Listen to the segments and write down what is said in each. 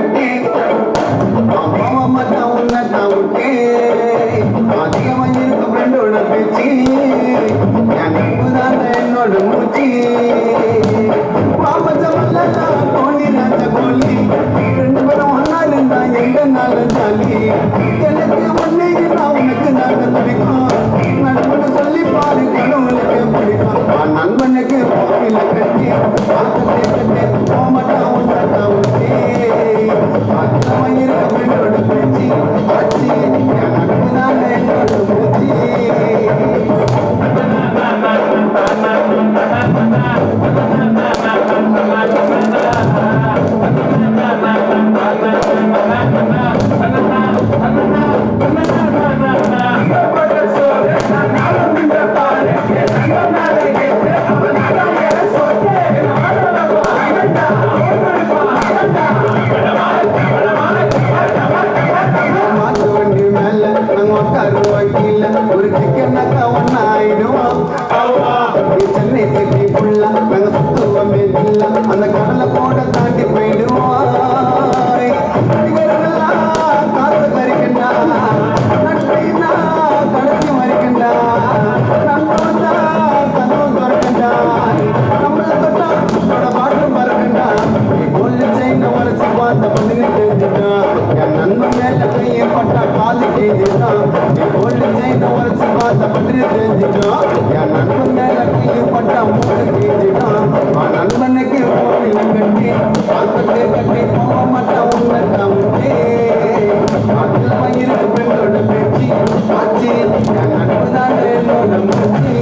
கட்டி அம்மா தான் உன்னை தான் விட்டு அதிகமாக இருக்க ஃப்ரெண்டோட பேச்சு என் நட்பு தான் என்னோட மூச்சு கோழி ராஜ கோழி ரெண்டு பேரும் ஒன்னா இருந்தா எங்க நாளும் ஜாலி எனக்கு ஒன்னே நான் உனக்கு நாங்க பிடிக்கும் நண்பனு சொல்லி பாரு கடவுளுக்கு பிடிக்கும் நண்பனுக்கு கோவில கட்டி பார்க்கத்தே கட்டே போமாட்டான் உன்னதான் விட்டே அதிகமாக இருக்க ஃப்ரெண்டோட பேச்சு ஆச்சு என் நட்பு தான் என்னோட மூச்சு ஒரு சிக்கனாக்கா ஒன்னா ஆயிடுவோம் சென்னை சிட்டி ஃபுல்லா நாங்க சுத்துவோமே இல்ல அந்த கடலை போட தாண்டி போயிடுவோம் காசு மறிக்கண்டா நட்பைனா கடைசி மறிக்கண்டா நம்மளா கனவு மறக்கண்டா நம்மள தொட்டா பாட்டு மறக்கண்டா கொல்லு செய்த உரைச்சு பார்த்த பண்ணுங்க தெரிஞ்சுட்டான் என் நன்மை மேல கையை பட்டா காலு கேஞ்சுட்டான் கொல்லு செய்த உரைச்சு பார்த்த பண்ணுங்க தெரிஞ்சுட்டான் என் நன்மை மேல கையை பட்டா மூணு கேஞ்சுட்டான் நண்பனுக்கு கோவில் கட்டி பார்க்கத்தே கட்டி போக மாட்டா உன்னை தம்பி அதில் இருக்கு பெண்ணோட பேச்சு ஆச்சு என் நட்பு தான் என்னோட மூச்சு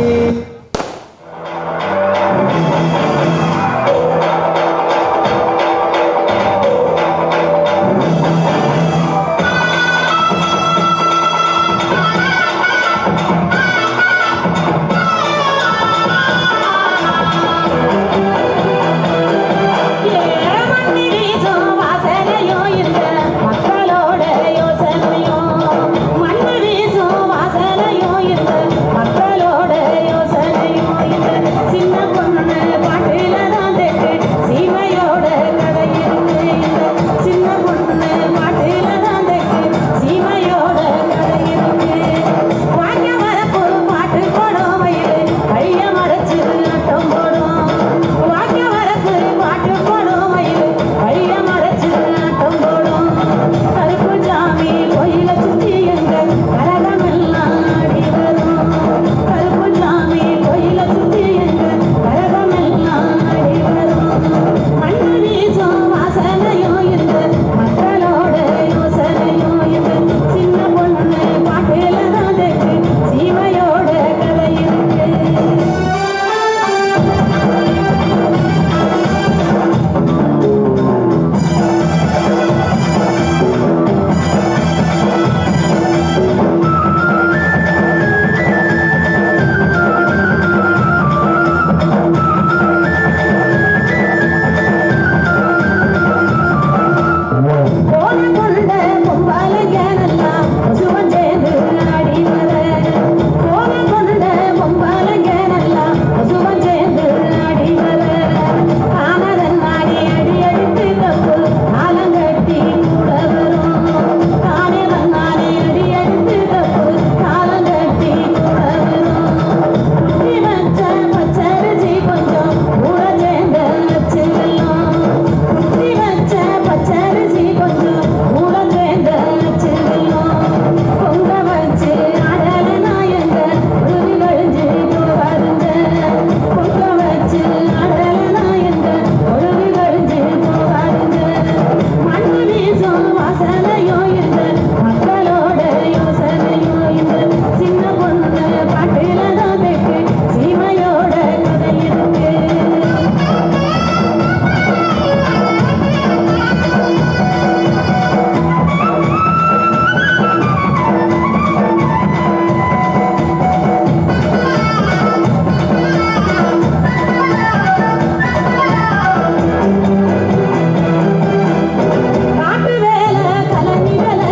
காட்டு வேலை கலனி வேலை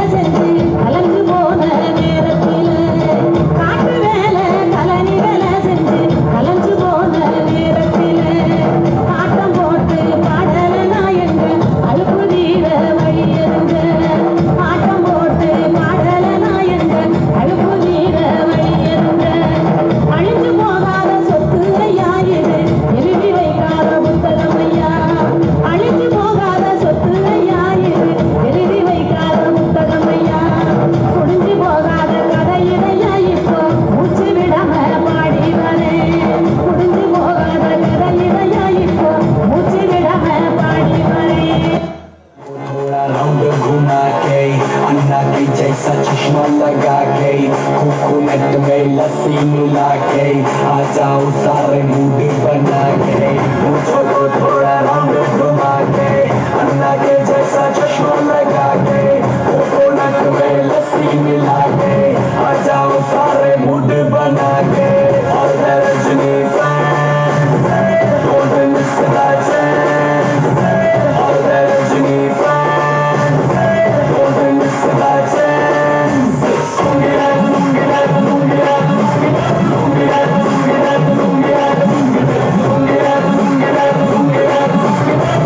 अन्ना के जैसा चश्मा लगा के कोकोनट में लस्सी मिला के आ जाओ सारे मूड बना के मुझको को थोड़ा राउंड घुमा के अन्ना के जैसा चश्मा लगा के कोकोनट में लस्सी मिला के आ जाओ सारे मूड बना के और Rajni fan don't miss that chance और Rajni fan don't miss that chance लूंगी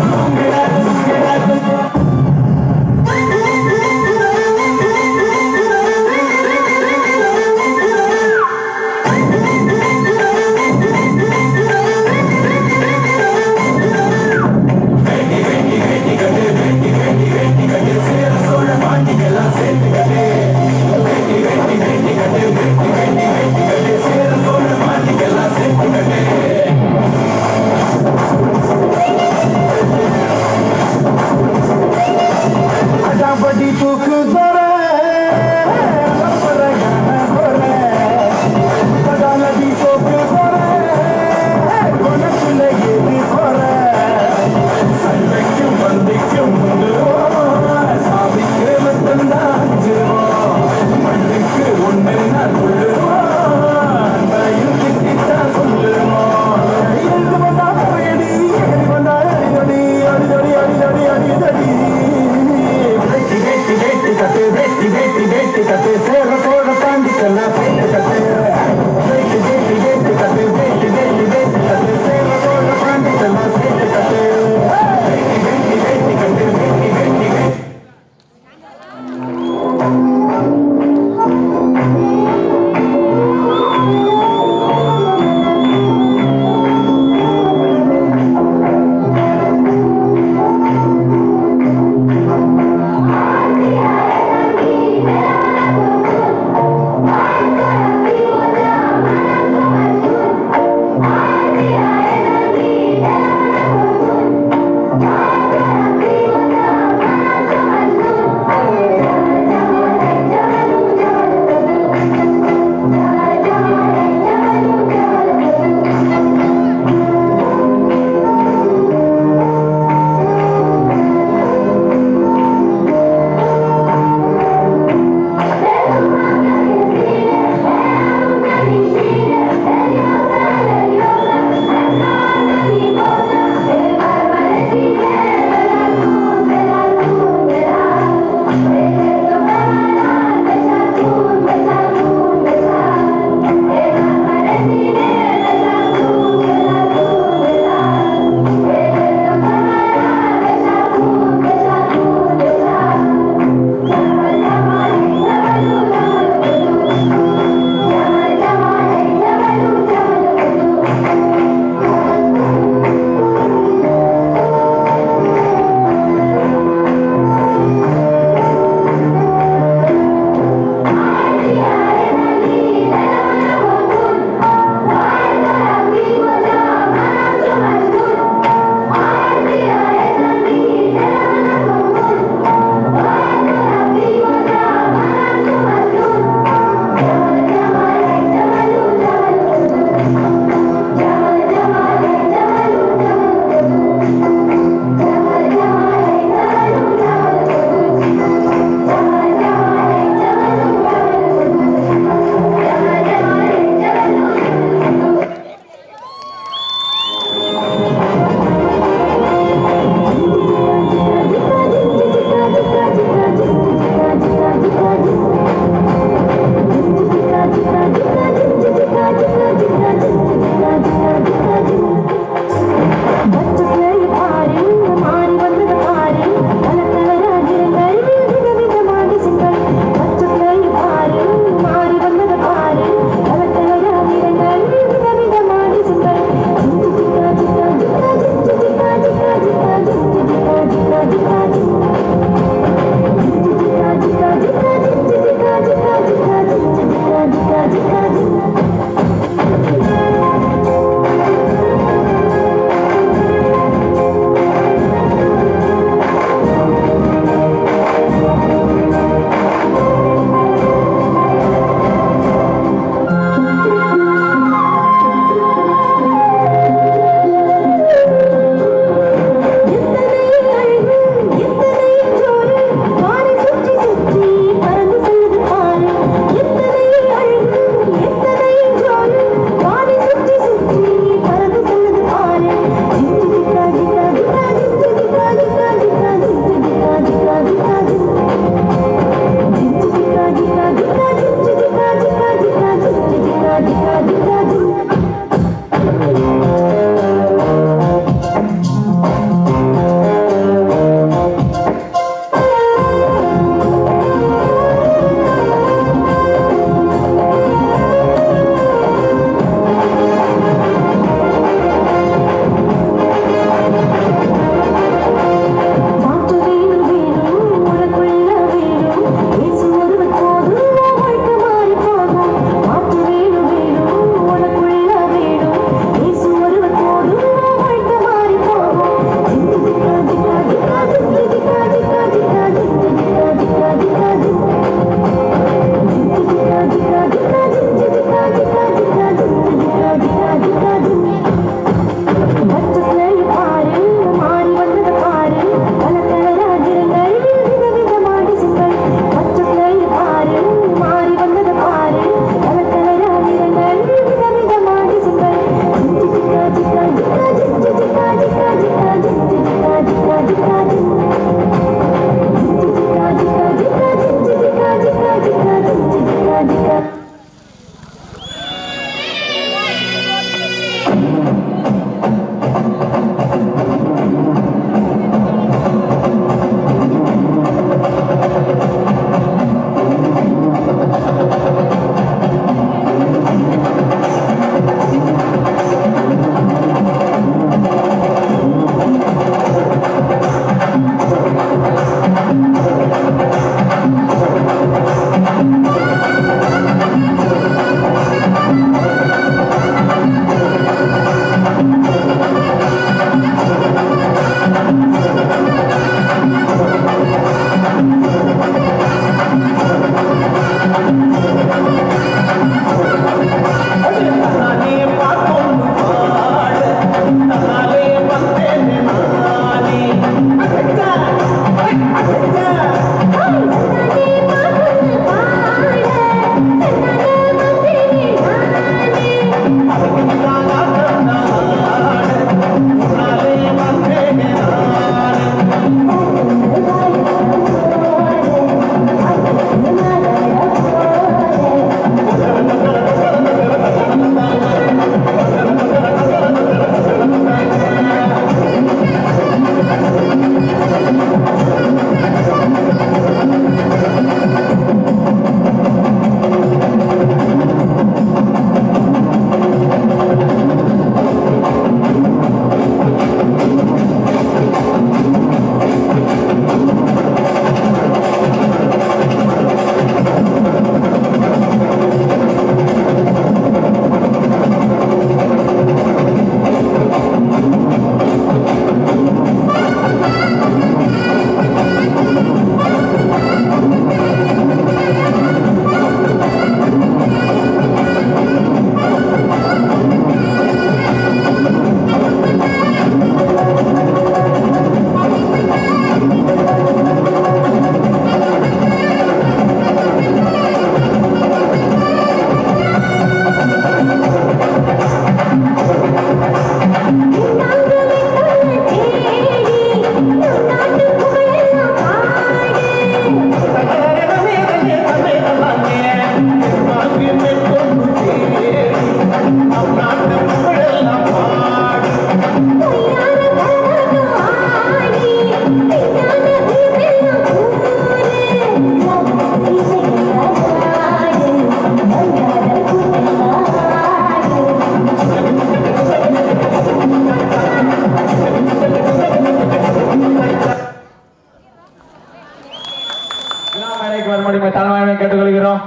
விழா மேடைக்கு வரும்படி தலைமையை கேட்டுக்கொள்கிறோம்.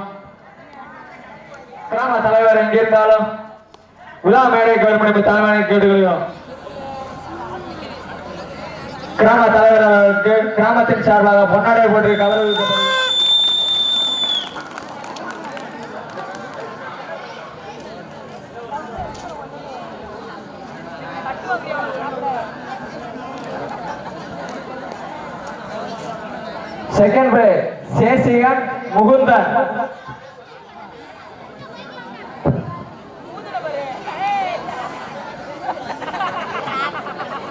கிராம தலைவர் எங்கிருந்தாலும் விழா மேடைக்கு வரும்படி தலைமையை கேட்டுக்கொள்கிறோம். கிராம தலைவர்களுக்கு கிராமத்தின் சார்பாக பொன்னாடை போட்டு கௌரவிக்கப்படும். Second prize Sesigan Mukundan.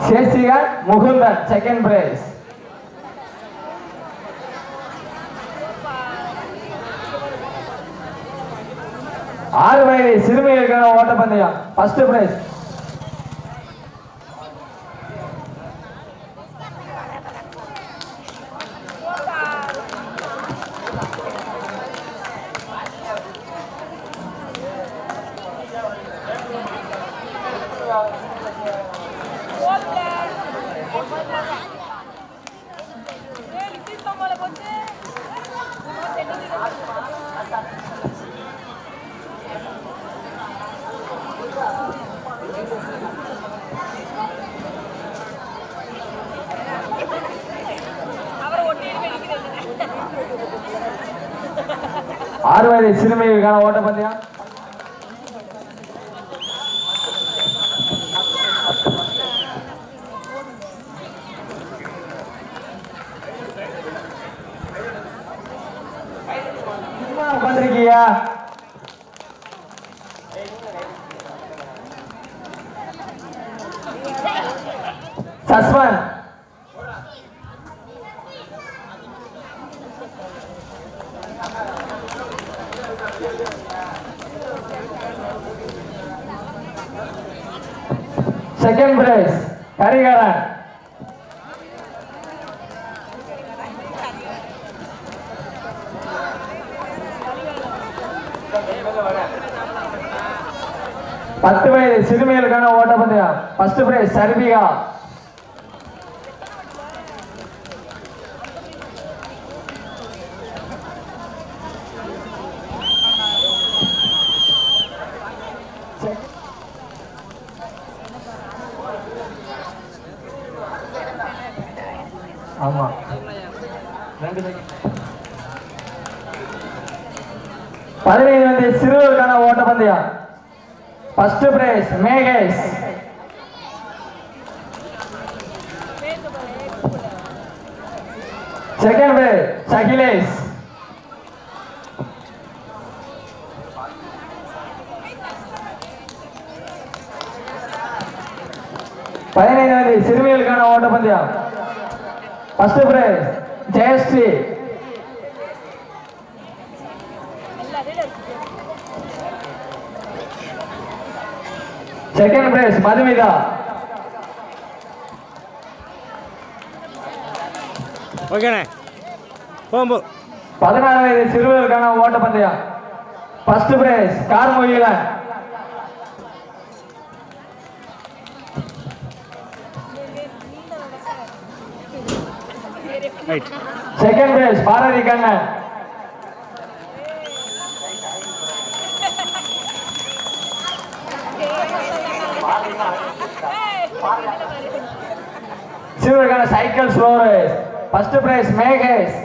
Sesigan Mukundan second prize. ஆறு வயது சிறுமிகளுக்கான ஓட்டப்பந்தயம் ஃபர்ஸ்ட் பிரைஸ். ஆறு வயது சிறுமிகளுக்கான ஓட்டப்பந்தயம் உட்காந்துருக்கியா? சஸ்வன் செகண்ட் பிரைஸ். ஹரிகரன் பத்து வயது சிறுமிகளுக்கான ஓட்டப்பந்தயம் ஃபர்ஸ்ட் பிரைஸ். சர்பிகா ஆமா 15 வயது சிறுவர்களுக்கான ஓட்டப்பந்தயம் first prize Megesh. Second prize Sakilesh. பதினைந்து சிறுமிகளுக்கான ஓட்டப்பந்தயம் first prize Jayashree. Second prize Madhumitha. ஓகேண்ணே போகும்போது 16 வயது சிறுவர்களுக்கான ஓட்டப்பந்தயம் first prize Karmugilan. Second prize Bharathi Kannan. சிறுவர்களுக்கான cycle slow race first prize Megesh.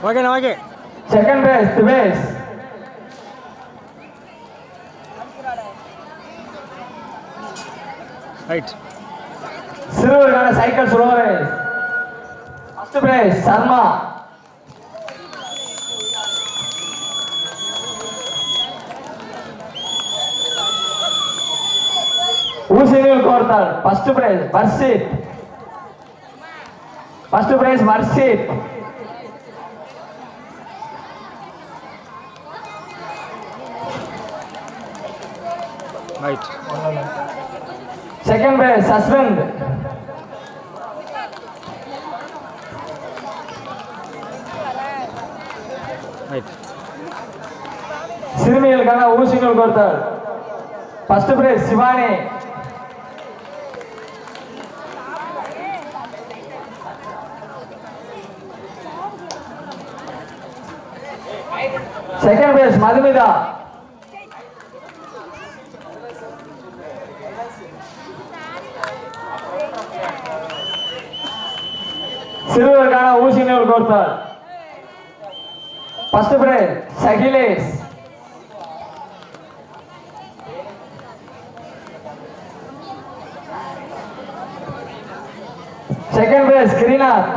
ஓகேண்ணா okay. Second prize Dhivesh. Right. சிறுவர்களுக்கான cycle slow race first prize Sharma. ஊசிகள் கோர்த்தால் first prize Varshith. First prize Varshith. Right. Second prize suspend. Right. சிறுமிகளுக்கான ஊசிகள் கோர்த்தால் first price Shivani. Second prize Madhumitha. சிறுவருக்கான ஊசி நூல் கோர்த்தார். First prize Sakilesh. Second prize Girinath.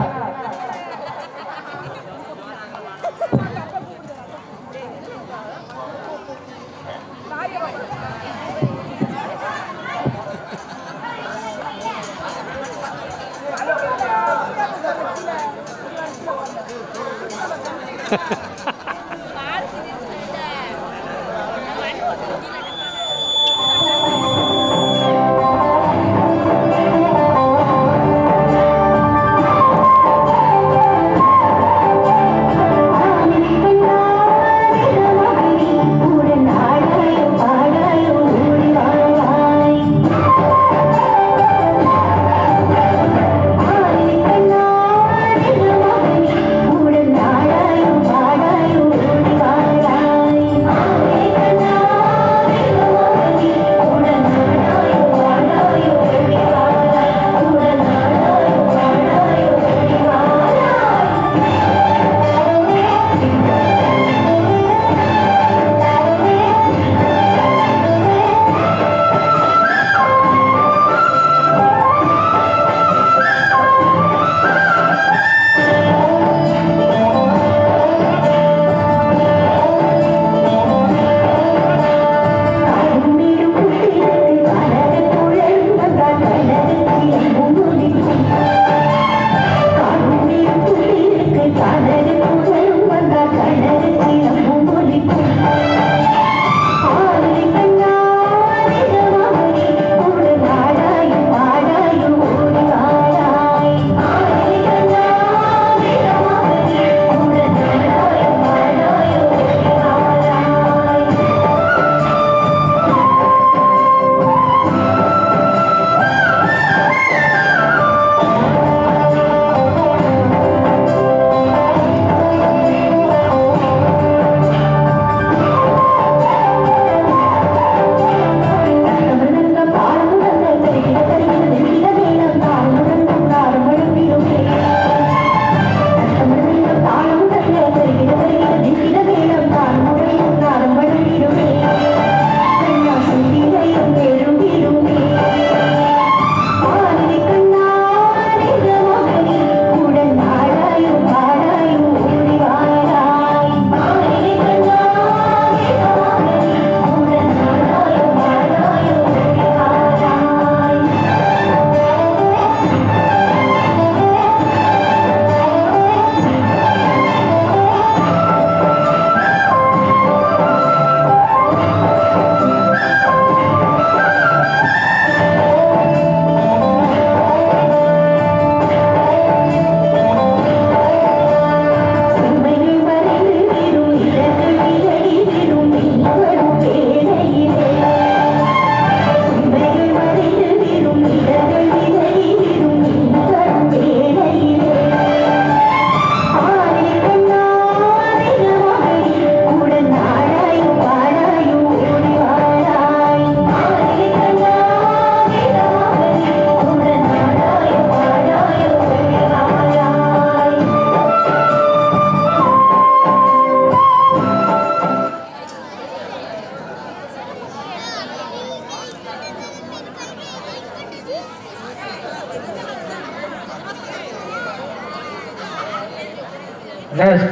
Next,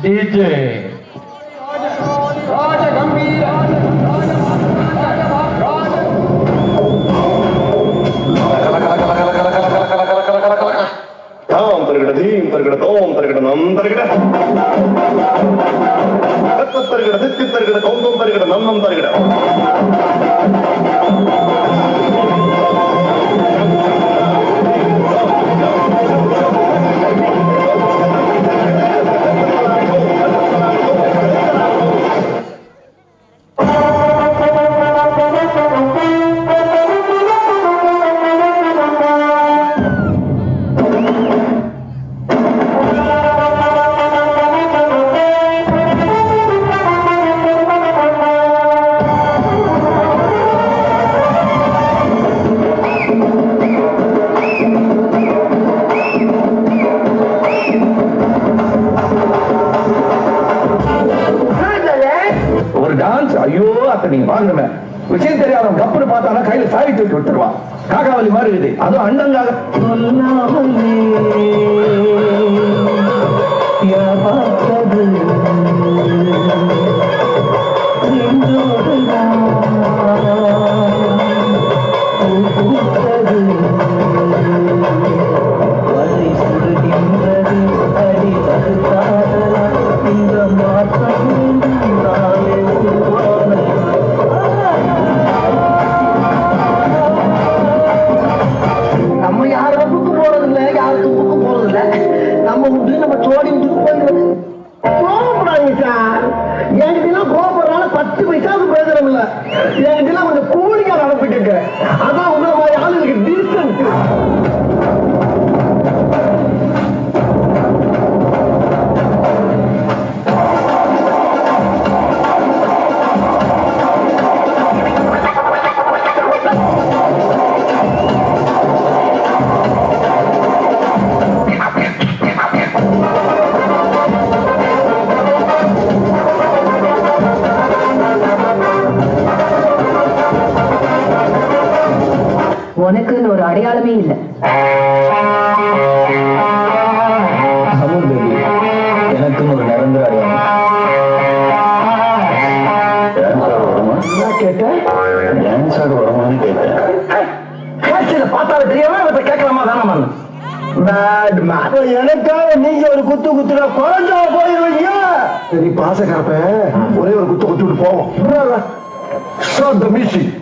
DJ. விஷயம் தெரியாதவன் கப்புன்னு பார்த்தானா கையில சாவி தூக்கி விட்டுருவான். காக்காவலி மாதிரி இது, அதுவும் அண்டங்காக நம்ம யாரும் தூக்கு போறதில்லை, யாரும் தூக்கு போறதில்லை. நம்ம விட்டு நம்ம சோடி விட்டு போயிடுறது. கோபப்படாதீங்க சார். என்கிட்ட கோபப்படுறதுனால 10 பைசாவுக்கு பிரயோஜனம் இல்லை. என்கிட்ட கொஞ்சம் கூலிக்கார அனுப்பிட்டு இருக்கேன். அதான் உங்களை மாதிரி ஆளுங்களுக்கு டீசன்ட். உனக்குன்னு ஒரு அடையாளமே இல்லை. எனக்குன்னு ஒரு நிரந்தர அடையாளம். டான்ஸாக வருமானு கேட்டேன். பார்த்தாலே தெரியாம இவற்றை கேட்கலாமா தானே? எனக்காக நீங்க ஒரு குத்து குத்துனா குறைஞ்சா போயிருவீங்க. சரி பாசக்காரப்ப ஒரே ஒரு குத்து குத்து விட்டு போவோம். மியூசிக்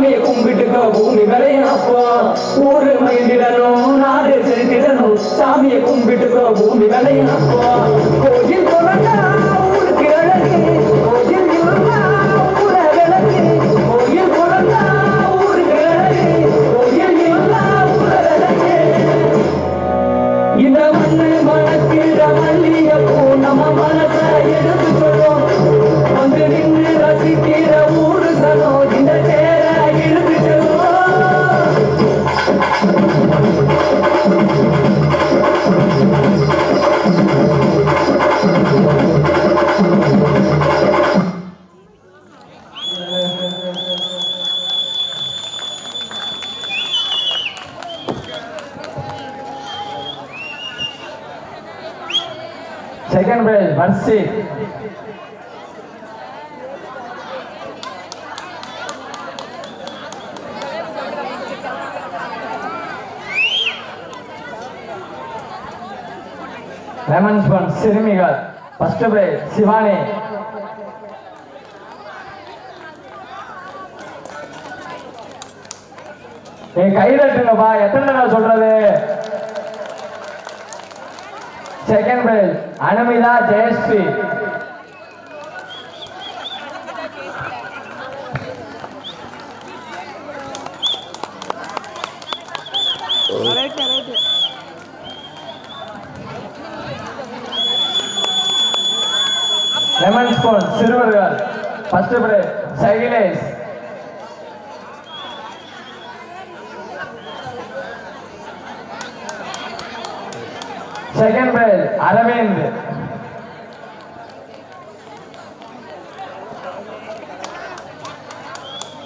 சாமியை கும்பிட்டுக்க பூமி விளையப்போ ஊரு மகிழ்ந்திடணும் நாடு செலுத்திடணும் சாமியை கும்பிட்டுக்க பூமி விளையப்போ கோயில் தொடர்ந்தா ஊருக்கு அழகு கோயில் இருந்தா ஊர விளக்கு கோயில் தொடர்ந்தா ஊருக்கு அழகு கோயில் இருந்தா ஊர விளக்கு இந்த மண்ணு மணக்கிற மல்லிகைப்பூ நம்ம மனச எடுத்து சொல்லும் வந்து நின்று ரசிக்கிற ஊரு சனம் இந்த தேர இழுத்து செல்லும் Second prize, Varsi. Lemon Spoon, Sirimigal. First prize, Shivani. கை தட்டுங்கப்பா எத்தனை தடவை சொல்றது second prize Anumitha Jayashree lemon spoon சிறுவர்கள் first prize Sailesh second prize Aravind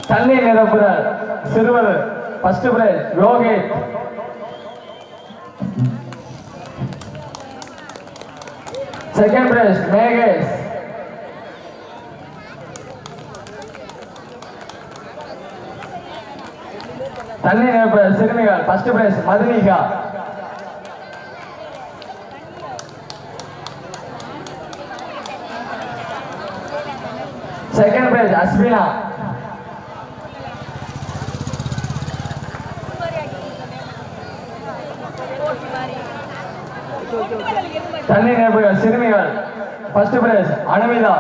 தண்ணி நிரப்புதல் சிறுவர் first prize Yogesh second prize Megesh தண்ணி நிரப்புதல் சிறுமிகள் first prize Madhunika second prize Asmina தண்ணி நிரப்புகள் சிறுமிகள் first prize Anumitha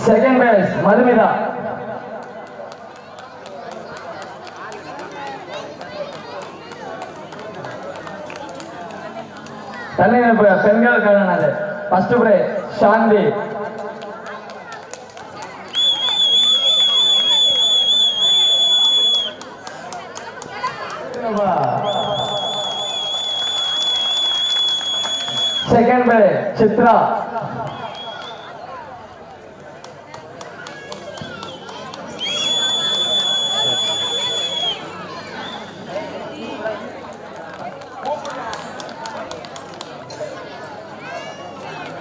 second prize Madhumitha தண்ணி நிரப்புக பெண்களுக்கானது first prize Shanthi second prize Chitra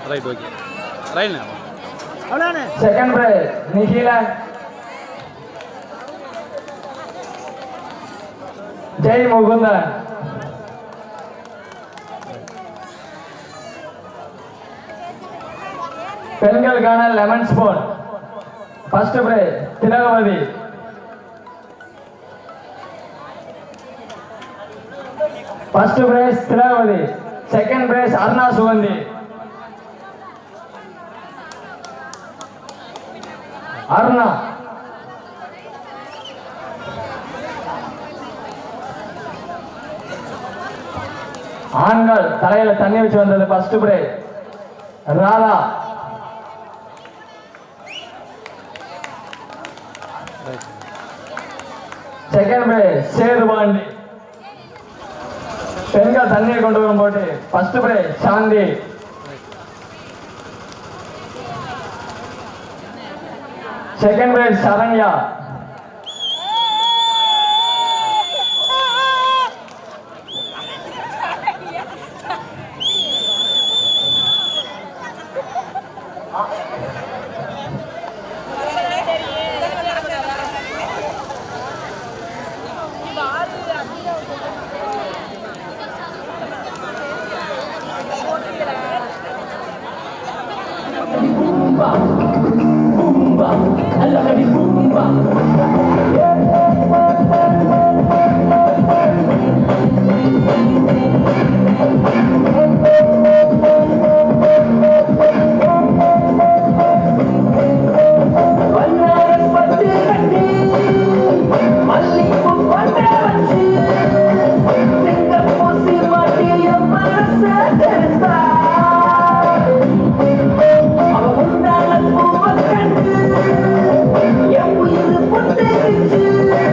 right okay ரைட்ண்ணே அவ்வளோண்ணே செகண்ட் பிரைஸ் நிகிலன் ஜெய் முகுந்தன் பெண்களுக்கான lemon spoon first prize Thilagavathi first prize Thilagavathi second prize Aruna Suganthi Aruna ஆண்கள் தலையில தண்ணி வச்சு வந்தது first prize Radha second prize Sethupandi பெண்கள் தண்ணீர் கொண்டு வரும் போட்டு first prize Shanthi second prize Saranya பூம்பா பூம்பா அல்லடி பூம்பா Yeah.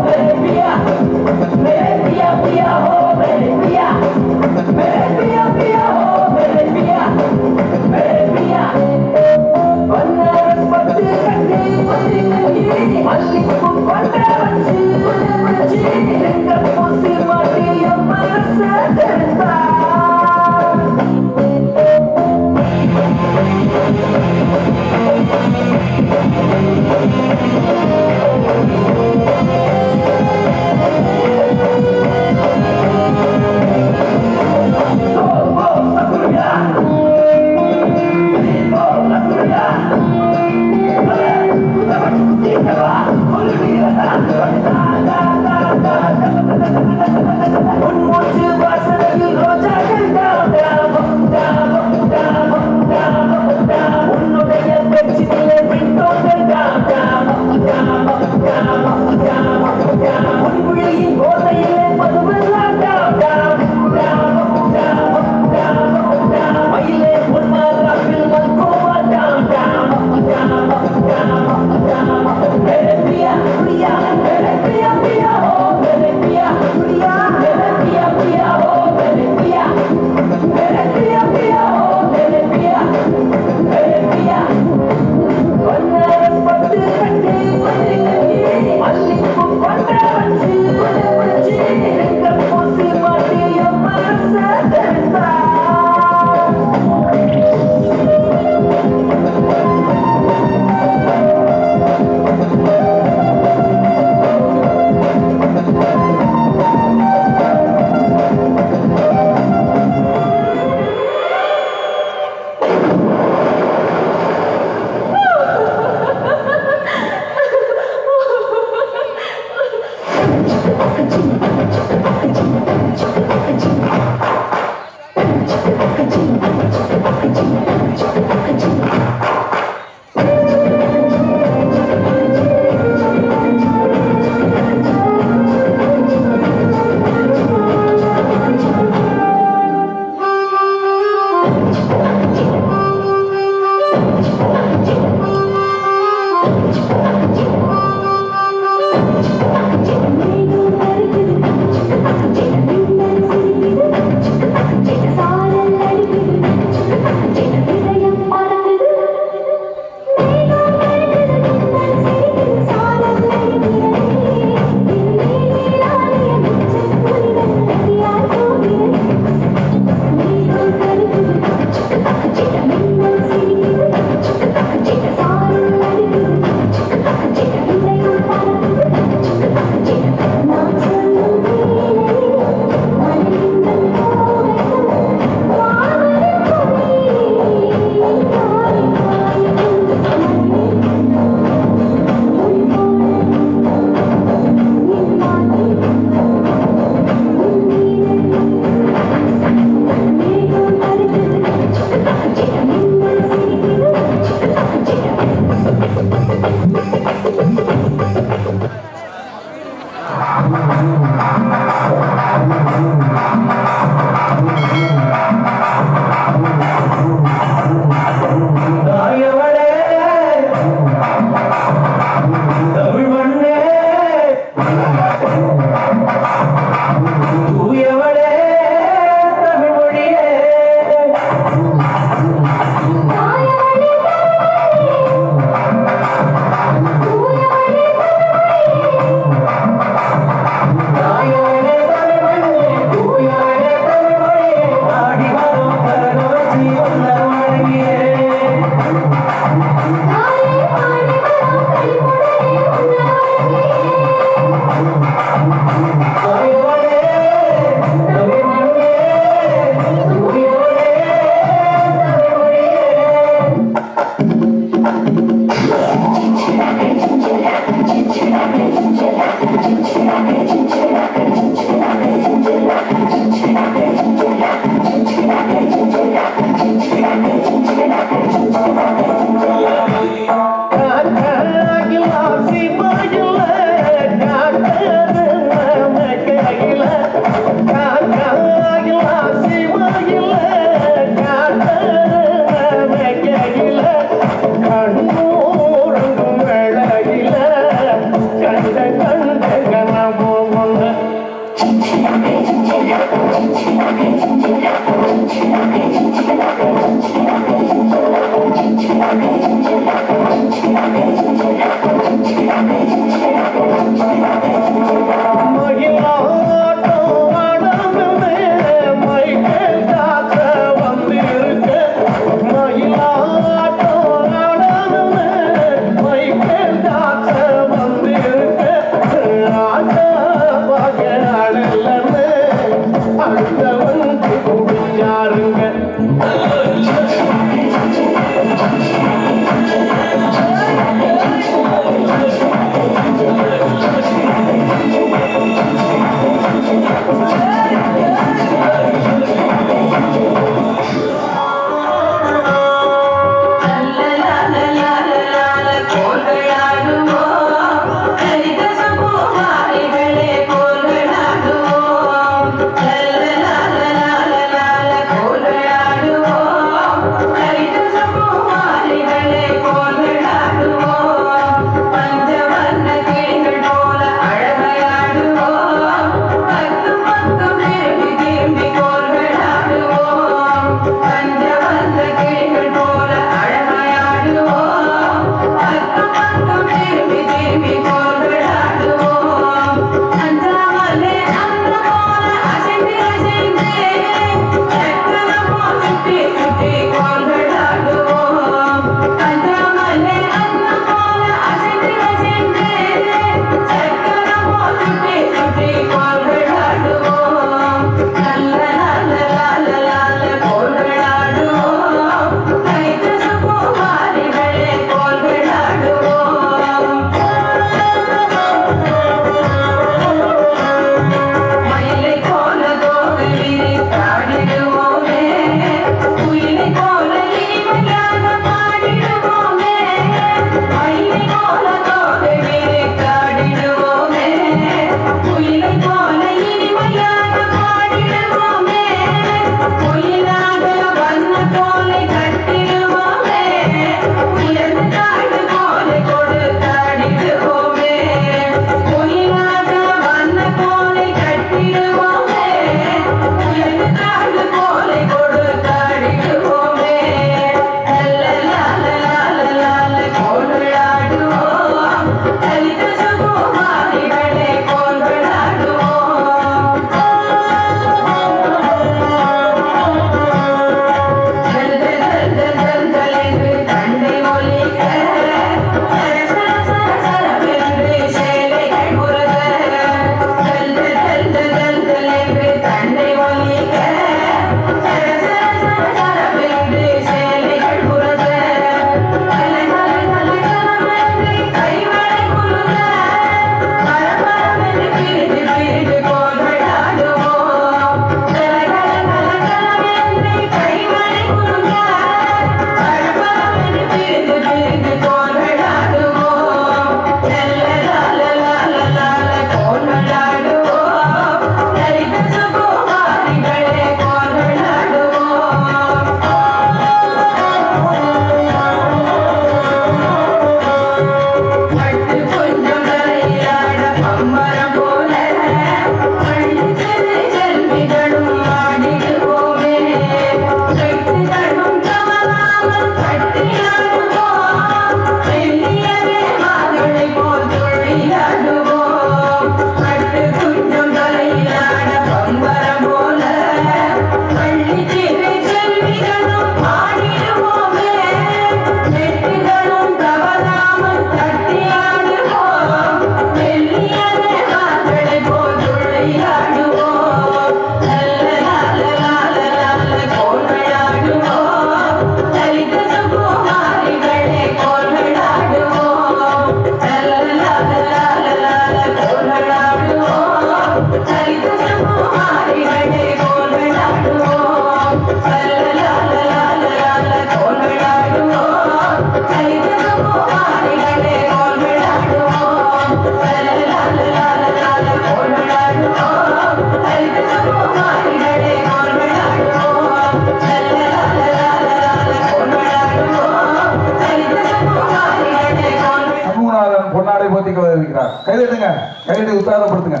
கைதட்டுங்க, கைதட்டி உற்சாகப்படுத்துங்க.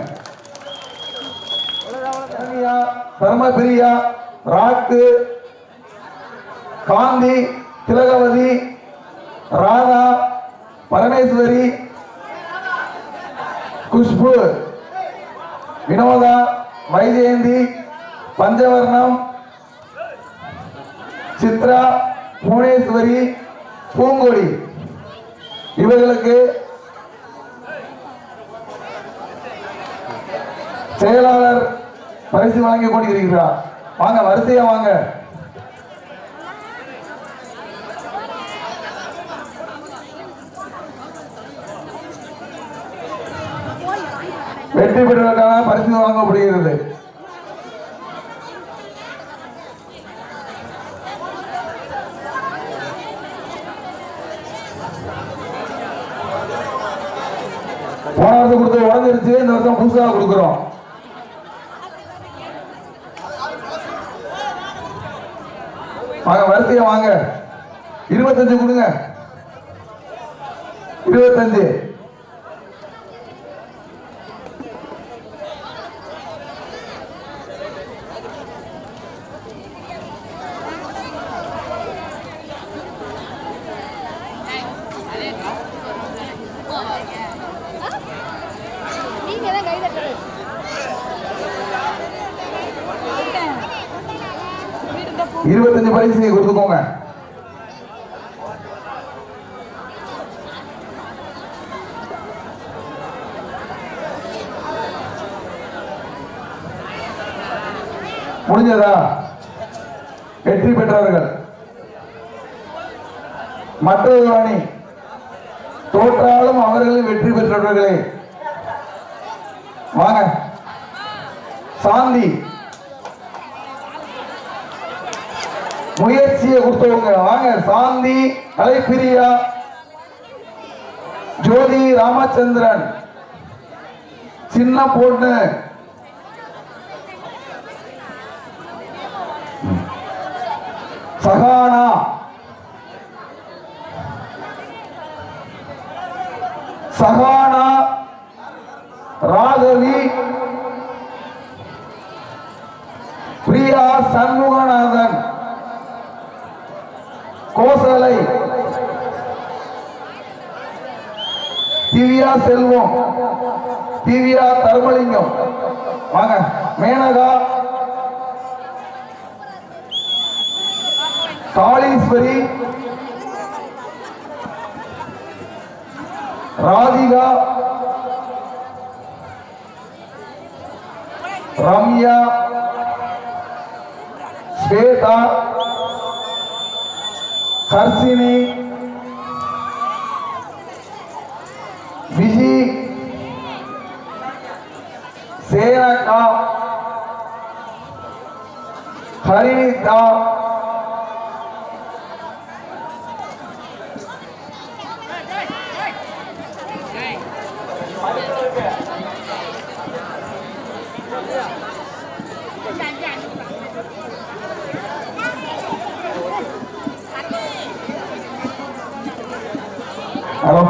தர்மபிரியா, ராக்கு, காந்தி, திலகவதி, ராதா, பரமேஸ்வரி, குஷ்பு, வினோதா, வைஜெயந்தி, பஞ்சவர்ணம், சித்ரா, புவனேஸ்வரி, பூங்கொடி இவர்களுக்கு செயலாளர் பரிசு வழங்கி கொண்டிருக்கிறார். வாங்க, வரிசையா வாங்க. வெற்றி பெறுவதற்கான பரிசு வழங்கப்படுகிறது. போன வருஷம் கொடுத்து உடஞ்சிருச்சு, இந்த வருஷம் புதுசாக கொடுக்கிறோம். வாங்க, வரிசையா வாங்க. 25 கொடுங்க. 25. நீங்க தான் கை தட்டுறது. 25 பரிசு கொடுத்துக்கோங்க. முடிஞ்சதா? வெற்றி பெற்றவர்கள் மற்றொரு அணி தோற்றாலும் அவர்கள் வெற்றி பெற்றவர்களே. வாங்க. சாந்தி முயற்சியை கொடுத்தவங்க வாங்க. சாந்தி, கலைப்பிரியா, ஜோதி ராமச்சந்திரன், சின்ன பொண்ணு, சகானா, சகானா, ராகவி, பிரியா சண்முகநாதன், கோசலை, திவ்யா செல்வம், திவ்யா தர்மலிங்கம். வாங்க. மேனகா, காளீஸ்வரி, ராதிகா, ரம்யா, ஸ்வேதா, ஹர்ஷினி, விஜி, சேனகா, ஹரிதா, ஹலோ,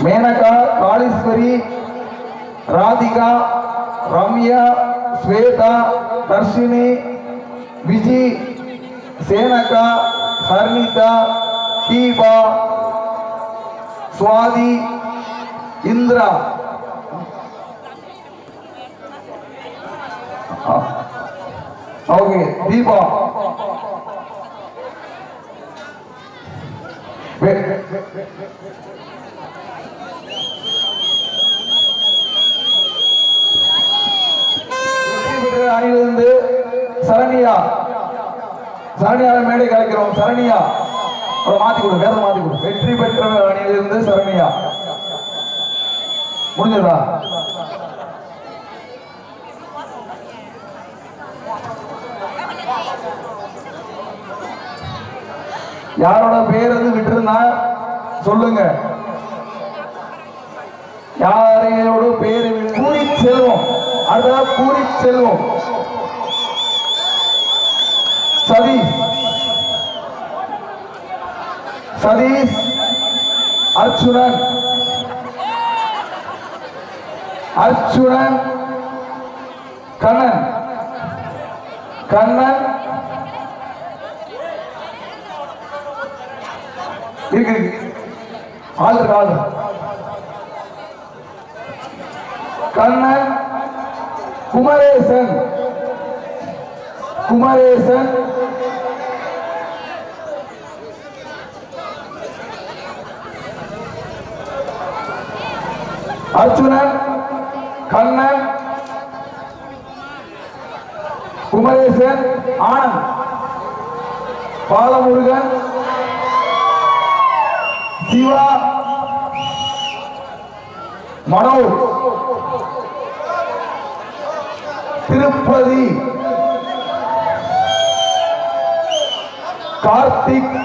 மேனகா, காளீஸ்வரி, ராதிகா, ரம்யா, ஸ்வேதா, தர்ஷினி, விஜி, சேனகா, ஹர்னிதா, தீபா, சுவாதி, இந்திரா. ஓகே, தீபா. அணியிலிருந்து சரணியா, சரணியாவை மேடை கலைக்கிறோம். சரணியா மாத்தி கொடு, வேற மாத்தி கொடு. வெற்றி பெற்ற அணியிலிருந்து சரணியா. முடிஞ்சதா? யாரோட பேர் வந்து விட்டுருந்தா சொல்லுங்க. யாரையோட பேரு பூரி செல்வம். அடுத்ததா பூரி செல்வம், சதீஷ், சதீஷ், அர்ச்சுனன், கண்ணன், இருக்கு ஆள் கண்ணன், குமரேசன், அர்ச்சுனன், கண்ணன், குமரேசன், ஆனந்த், பாலமுருகன், சிவா, மனோஜ், திருப்பதி, கார்த்திக்,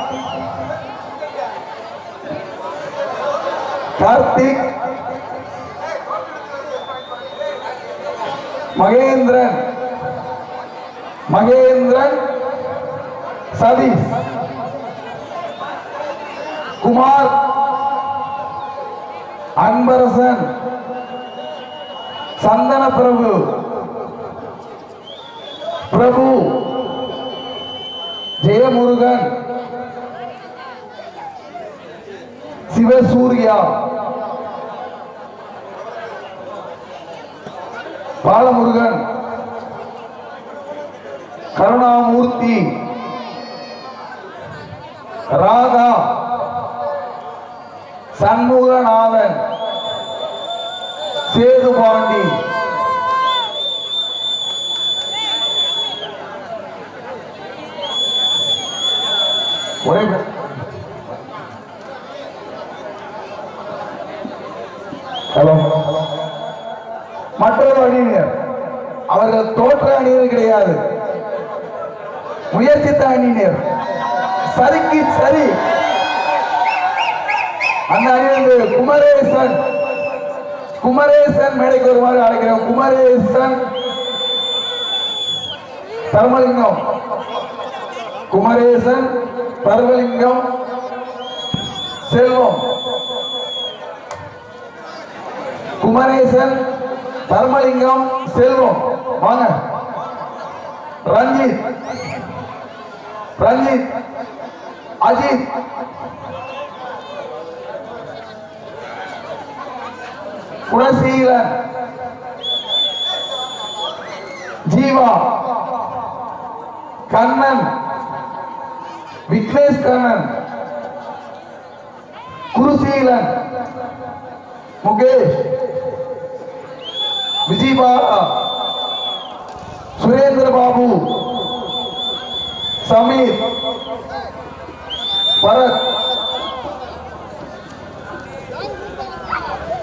மகேந்திரன், சதீஷ், குமார், அன்பரசன், சந்தன பிரபு, ஜெயமுருகன், சிவசூர்யா, பாலமுருகன், கருணாமூர்த்தி, ராதா, சண்முகநாதன், சேதுபாண்டி, மற்றொரு அணியினர் அவர்கள் தோற்ற அணியினர் கிடையாது, முயற்சித்த அணியினர். சரிக்கு சரி. அந்த அணியினர் குமரேசன் மேடைக்கு வருமாறு அழைக்கிறோம். குமரேசன், தர்மலிங்கம், செல்வம், குமரேசன், தர்மலிங்கம், செல்வம் வாங்க. ரஞ்சித், அஜித், குணசீலன், ஜீவா, கண்ணன், விக்னேஷ் கண்ணன், குருசீலன், முகேஷ், விஜயபாலா, சுரேந்திர பாபு, சமீர், பரத்,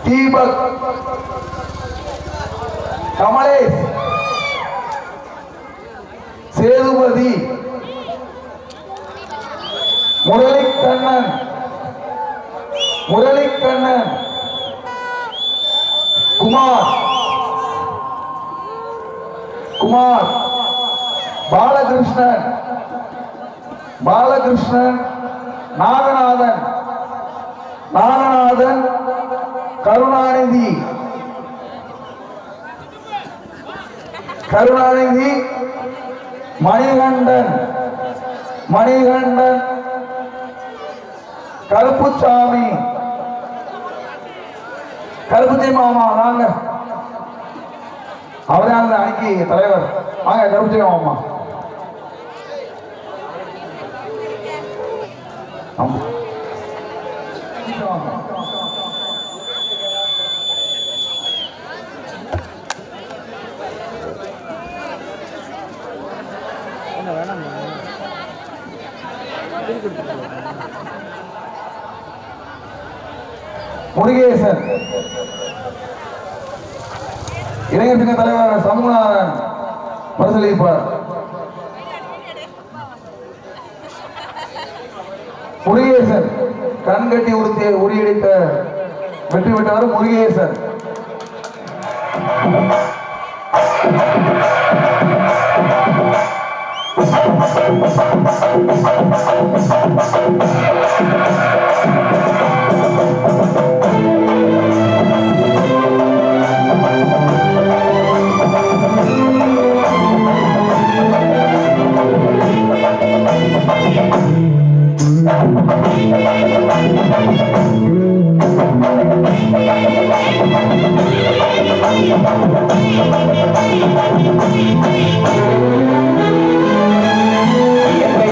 தீபக், கமலேஷ், சேதுபதி, முரளிக்கண்ணன், குமார், பாலகிருஷ்ணன், நாகநாதன், கருணாநிதி, மணிகண்டன், கருப்புசாமி, மாமா வாங்க. அவரே அந்த அணிக்கு தலைவர். வாங்க கருப்புசாமி மாமா. முருகேசன், இளைஞர் சங்க தலைவர் சண்முகநாதன் பரிசீலிப்பார். முருகேசன் கண்கட்டி உரியடித்த வெற்றி பெற்றவர் முருகேசன்.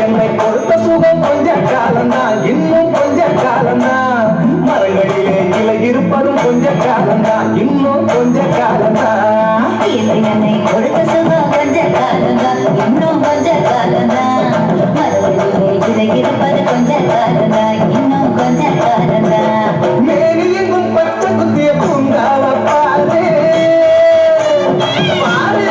என்னை கொடுத்த சுகம் கொஞ்ச காலம்தான், இன்னும் கொஞ்ச காலம்தான். மரங்களிலே இலை இருப்பதும் கொஞ்ச காலம்தான், இன்னும் கொஞ்ச காலம்தான். என்னை கொடுத்த சுகம் கொஞ்ச காலம்தான், இன்னும் கொஞ்ச காலம்தான். மரங்களிலே இலை இருப்பது கொஞ்ச காலம்தான், இன்னும் கொஞ்ச காலம்தான். மேனி எங்கும் பச்சை குத்திய பூங்காவ பாரு பாரு.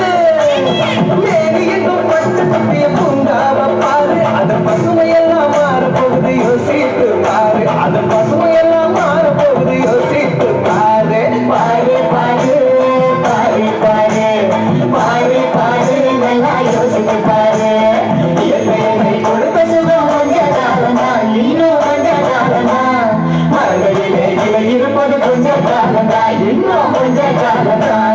மேனி எங்கும் பச்சை குத்திய பூங்காவ பாரு. அதன் பசுமையெல்லாம் மாறப்போகுது யோசித்து பாரு. அதன் பசுமையெல்லாம் மாறப்போகுது யோசித்து பாரு. பாரு பாரு பாரு பாரு பாரு பாரு நல்லா யோசித்து பாரு. என்னை கொடுத்த சுகம் கொஞ்ச காலம்தான், இன்னும் கொஞ்ச காலம்தான். மரங்களிலே இலை இருப்பது கொஞ்ச காலம்தான், இன்னும் கொஞ்ச காலம்தான்.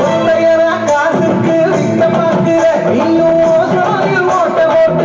ஒத்தையரா காசுக்கு விக்க பார்க்கிற நீயும் ஓசையில் ஓட்ட ஓட்ட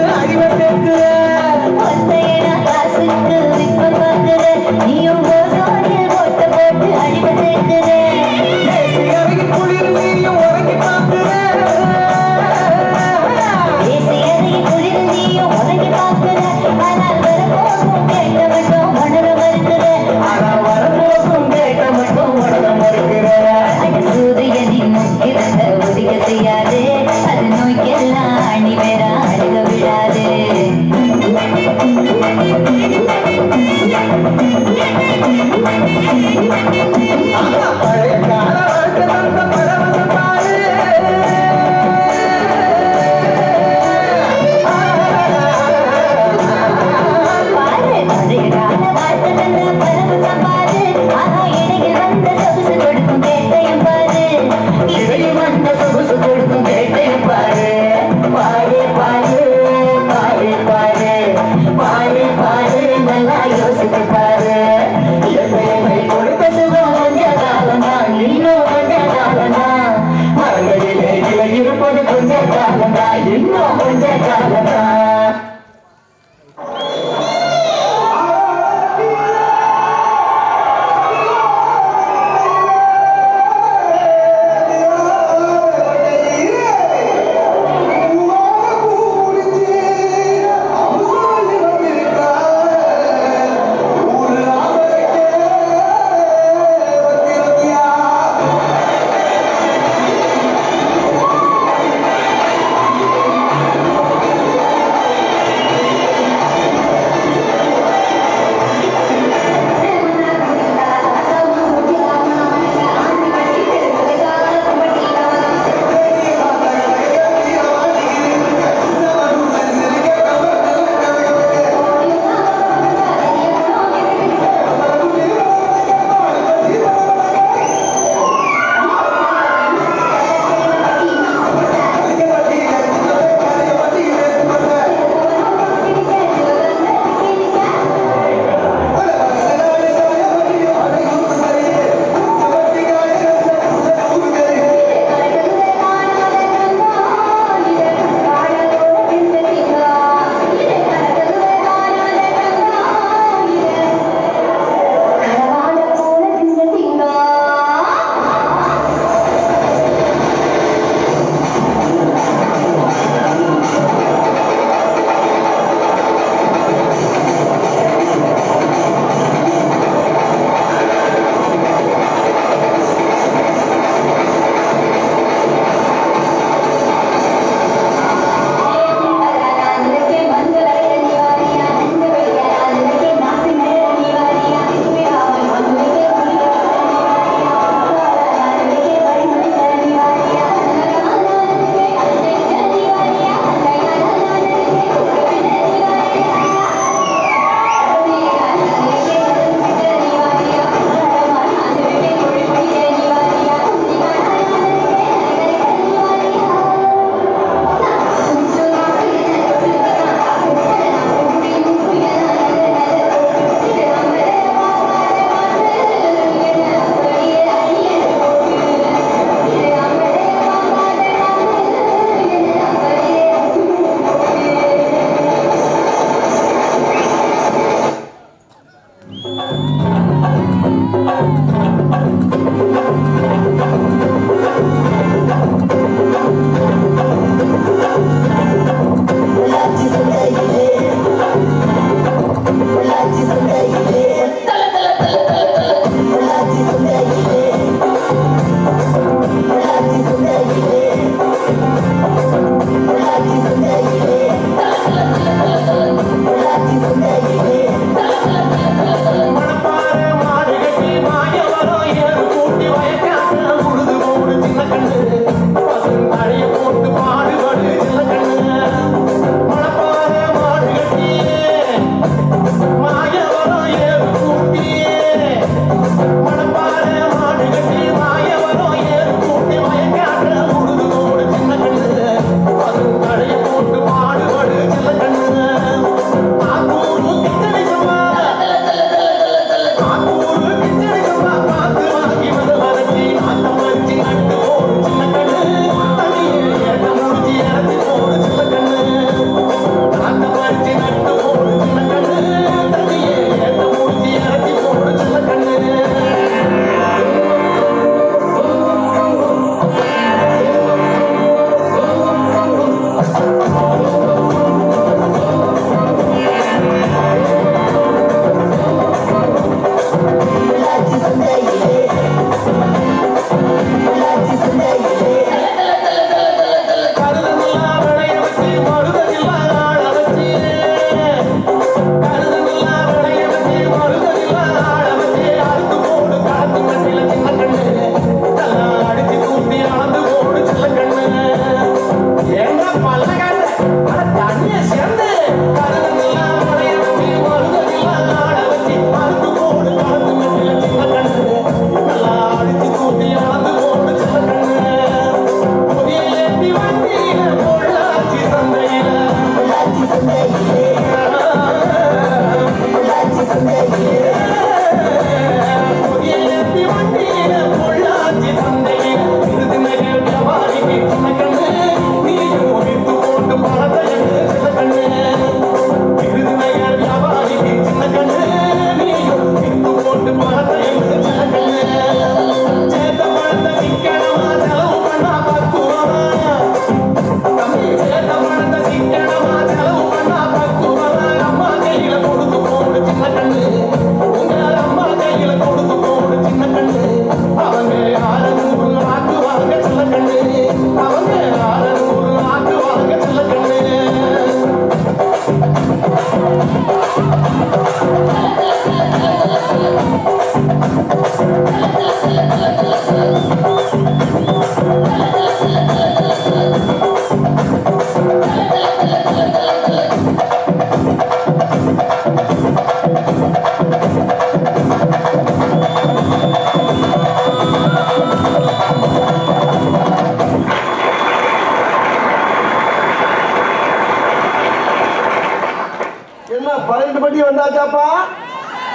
வந்தாச்சாப்பா.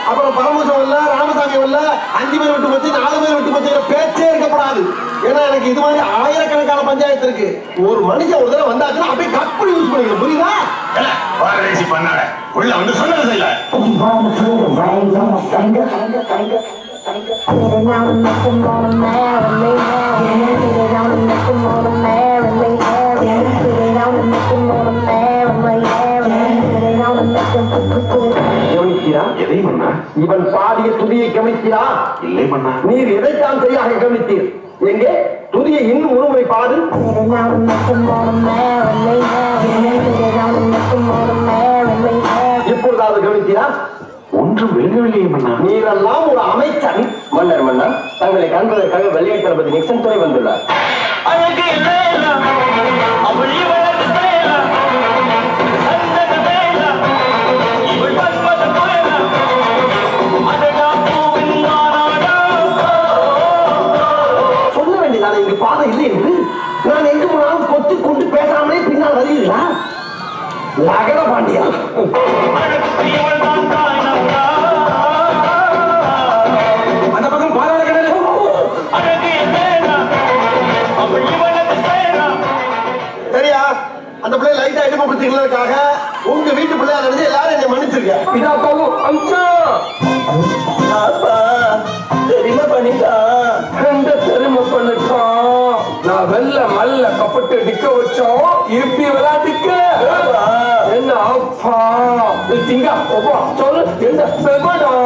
அப்புறம் பரமசம் இல்ல, ராமசாமி இல்ல, 5 பேர் விட்டு போச்சு, 4 பேர் விட்டு போச்சு, பேச்சே இருக்கப்படாது. ஏன்னா எனக்கு இது மாதிரி ஆயிரக்கணக்கான பஞ்சாயத்து இருக்கு. ஒரு மனுஷன் ஒரு தடவை வந்தாச்சுன்னா அப்படியே கப்பல் யூஸ் பண்ணிக்கணும், புரியுதா? பண்ணாட உள்ள வந்து சொன்னது செய்யல. எதை மன்னா? இவன் பாடிய துதியை கவனித்தீரா? இல்லை மன்னா. நீர் எதைத்தான் சரியாக கவனித்தீர்? எங்கே துதியை இன்னும் ஒருமுறை பாடு. இப்பொழுதாவது கவனித்தீரா? ஒன்றும் விளங்கவில்லை மன்னா. நீரெல்லாம் ஒரு அமைச்சன். மன்னர் மன்னர், தங்களை காண்பதற்காக வெள்ளை தளபதி நிக்சன் துணை வந்துள்ளார். சொல்ல வேண்டியதான இங்கு பாதை இல்லை என்று? நான் எங்கு போனாலும் கொத்து கொண்டு பேசாமலே பின்னால் வருகிறீர்களா? லகட பாண்டியா, அந்த பக்கம் பாராள கடல். சரியா? அந்த பிள்ளை லைட்டா இடுப்புறதுக்காக உங்க வீட்டு பிள்ளை நடந்து எல்லாரும் என்னை மன்னிச்சிருக்கேன். தெரியுமா பண்ணிட்டா? பெருமை பண்ணிட்டோம். நான் வெள்ள மல்ல கப்பட்டு டிக்க வச்சோம். இப்படி விளையாட்டுக்கு என்ன அப்பா திங்க சொல்லு. என்ன பெருமடம்?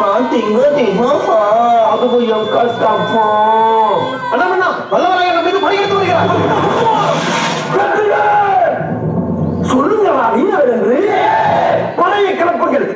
நான் திங்க அதுக்கு என் கஷ்டப்பா. அண்ணா அண்ணா வல்லவராயன் மீது படையெடுத்து வருகிறார். சொல்லுங்களா வீரர் என்று படையை கிளப்புங்கள்.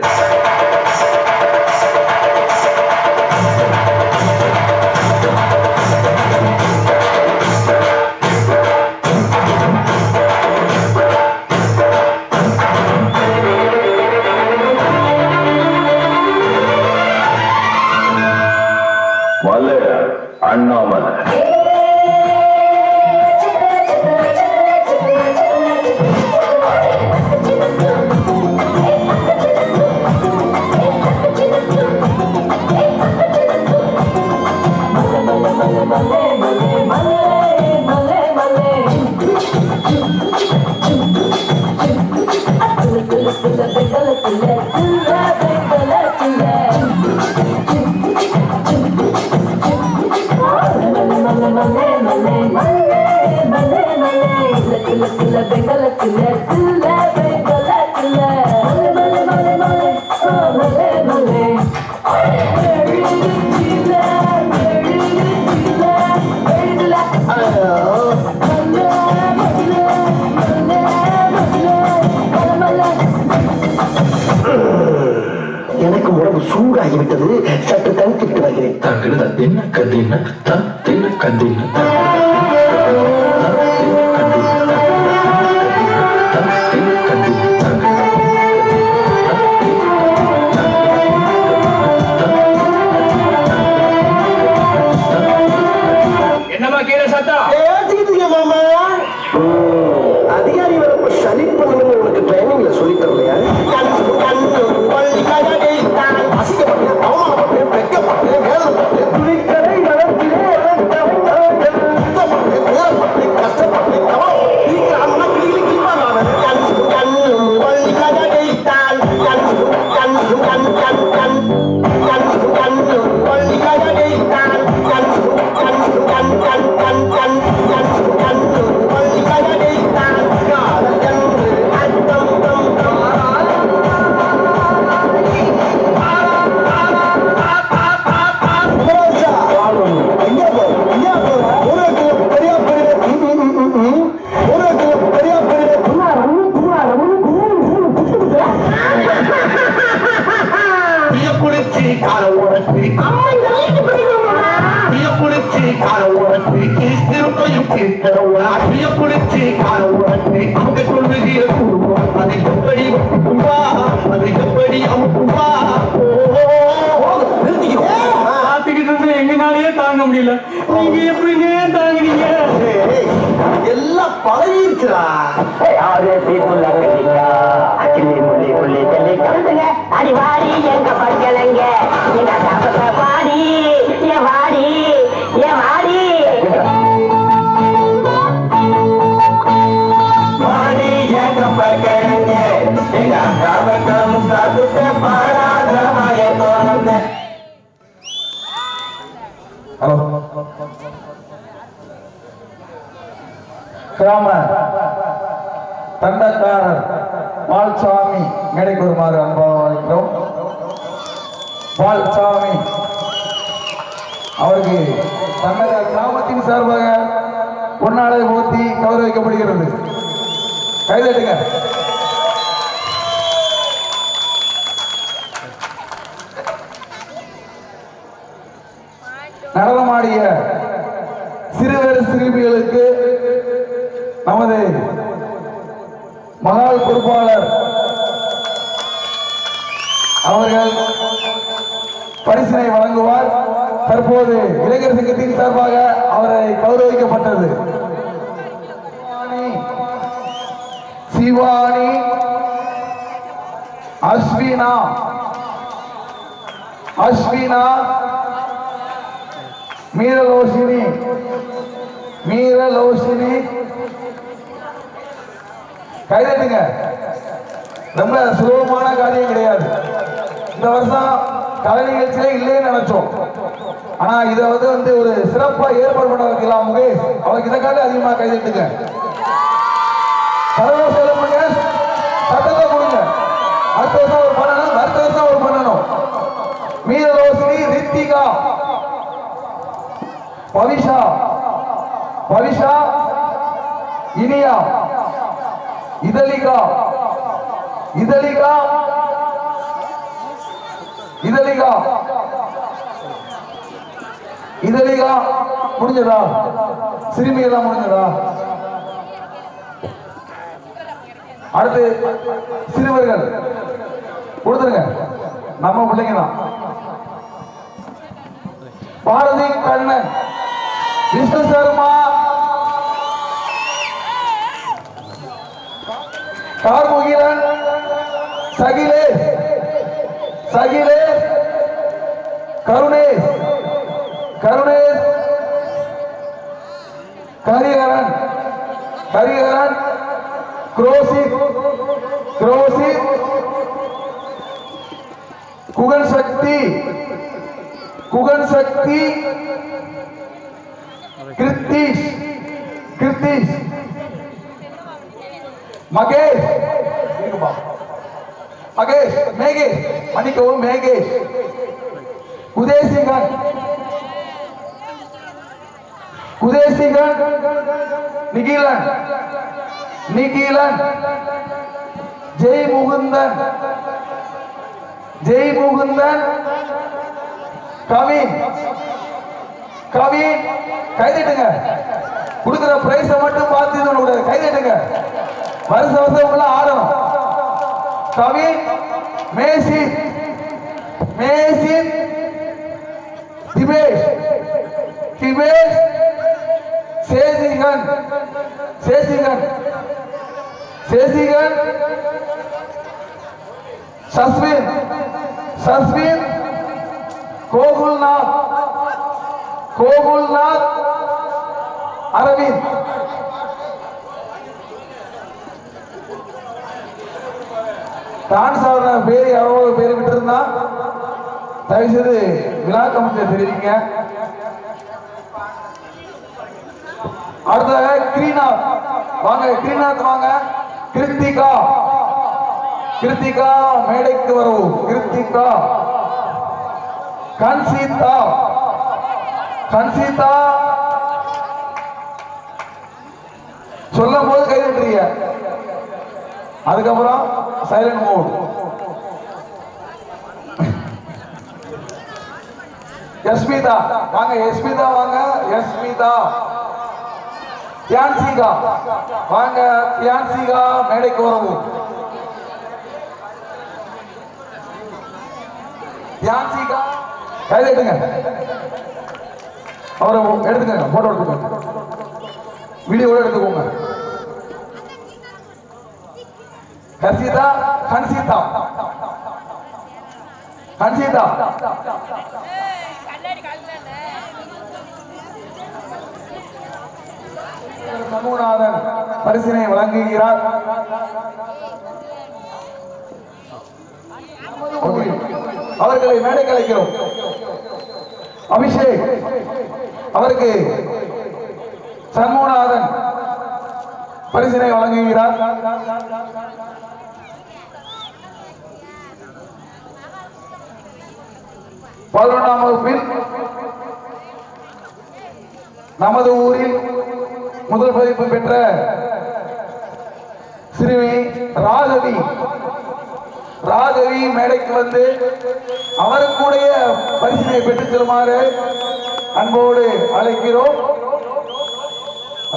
எனக்கு உடம்பு சூடாகிவிட்டது. சற்று தனித்துவிட்டு வருகிறேன். தங்கிருந்த தின்ன கந்தின தின்ன கந்தின என்னமா கீழே சத்தம்? ஏத்திக்கிட்டீங்க மாமா. அதிகாரி வரப்ப சரி பண்ணணும்னு உனக்கு ட்ரைனிங்ல சொல்லி தரலையா? அசிங்கப்பட்டேன், அவமானப்பட்டேன், வெட்கப்பட்டேன், வேதனைப்பட்டேன், துணிக்கடை நடத்தினே கஷ்டப்பட்டேன், கவலை எங்கனாலேயே தாங்க முடியல. நீங்க எப்படிங்க தாங்குறீங்க? எல்லாம் பழகிருச்சுடா. அடி வாடி எங்க பக்கலங்க எங்க தப்ப வாடி ஏ வாடி ஏ வாடி கிராம தண்டக்காரர் பால்சாமி மேடைக்கு வருமாறு அன்பாக அழைக்கிறோம். பால்சாமி அவருக்கு தண்டக்கார் கிராமத்தின் சார்பாக பொன்னாடை ஊத்தி கௌரவிக்கப்படுகிறது. கைதட்டுங்க. நடனமாடிய சிறுவர் சிறுமிகளுக்கு நமது மகால் பொறுப்பாளர் அவர்கள் பரிசினை வழங்குவார். தற்போது இளைஞர் சங்கத்தின் சார்பாக அவரை கௌரவிக்கப்பட்டது. சிவானி அஸ்வினா மீரலோஷினி கைதட்டுங்க. ரொம்ப சுலபமான காரியம் கிடையாது. இந்த வருஷம் கலை நிகழ்ச்சியில இல்லைன்னு நினைச்சோம். ஆனா இதை வந்து ஒரு சிறப்பா ஏற்பாடு பண்ண வைக்கலாம். முகேஷ் அவருக்கு இதை காட்டி அதிகமா கைதட்டுங்க. சட்டத்தை கொடுங்க. அடுத்த வருஷம் ஒரு பண்ணணும், அடுத்த வருஷம் ஒரு பண்ணணும். மீரலோஷினி, ரித்திகா, பவிஷா, இனியா, இதழிகா முடிஞ்சதா? சிறுமியெல்லாம் முடிஞ்சதா? அடுத்து சிறுவர்கள் கொடுத்துருங்க. நம்ம பிள்ளைங்க தான். பாரதி கண்ணன் விஷ்ணு சர்மா, கார்முகிலன், சகிலேஷ், கருணேஷ், கரிகரன், குரோசித், குகன் சக்தி, கிருத்தீஷ், மகேஷ், மேகேஷ், மன்னிக்கவும் மேகேஷ், உதயசிங்கன், நிகிலன், ஜெய் முகுந்தன், கவின், கைதட்டுங்க. கொடுக்கிற பிரைஸ மட்டும் பார்த்து கூடாது, கைதட்டுங்க. வருஷம் உள்ள ஆடணும். கவின், மேசின், திபேஷ், சேசிகன், சஸ்வின், கோகுல்நாத், அரவிந்த். டான்ஸ் ஆடுற பேர் எவ்வளவு பேர் விட்டு இருந்தா தயவு செய்து விழா கமிட்டியை தெரிவிங்க. அடுத்த கிரீநாத் வாங்க. கிருத்திகா மேடைக்கு வரவும். கன்சீதா சொல்லும் போது கைதட்டுறீங்க. அதுக்கப்புறம் சைலண்ட் மோட். யஸ்மிதா வாங்க. தியான்சிகா வாங்க. மேடைக்கு வரவும். கைதட்டுங்க. அவரை எடுத்துக்கங்க, போட்டோ எடுத்துக்கோங்க, வீடியோட எடுத்துக்கோங்க. கன்சீதா சண்முகநாதன் பரிசினை வழங்குகிறார். அவர்களை மேடைக்கு அழைக்கிறோம். அபிஷேக் அவருக்கு சண்முகநாதன் பரிசினை வழங்குகிறார். 11ஆம் வகுப்பில் நமது ஊரில் முதல் பதிப்பு பெற்ற சிறுமி ராகவி மேடைக்கு வந்து அவருக்குடைய பரிசினை பெற்றுச் செல்லுமாறு அன்போடு அழைக்கிறோம்.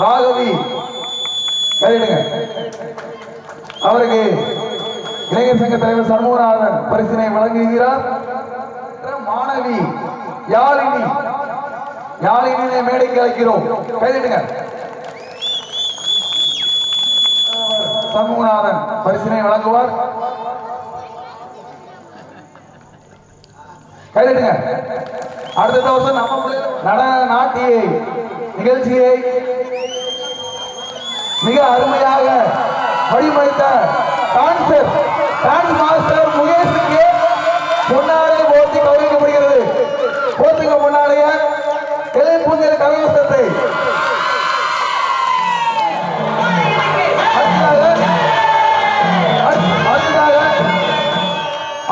ராகவி கையிடுங்க. அவருக்கு இளைஞர் சங்க தலைவர் சண்முகநாதன் பரிசினை வழங்குகிறார். மாணவி யாழினி மேடைக்கு அழைக்கிறோம். கையிடுங்க. சண்முகநாதன் பரிசினை வழங்குவார். கைதட்டுங்க. அடுத்த வருஷம் நம்ம நடன நாட்டிய நிகழ்ச்சியை மிக அருமையாக வழிமொழித்த டான்ஸ் மாஸ்டர் முகேஷுக்கு பொன்னாடை போர்த்தி கௌரவிக்கப்படுகிறது. போர்த்துக்க பொன்னாடைய பூஞ்சல் கவிவசத்தை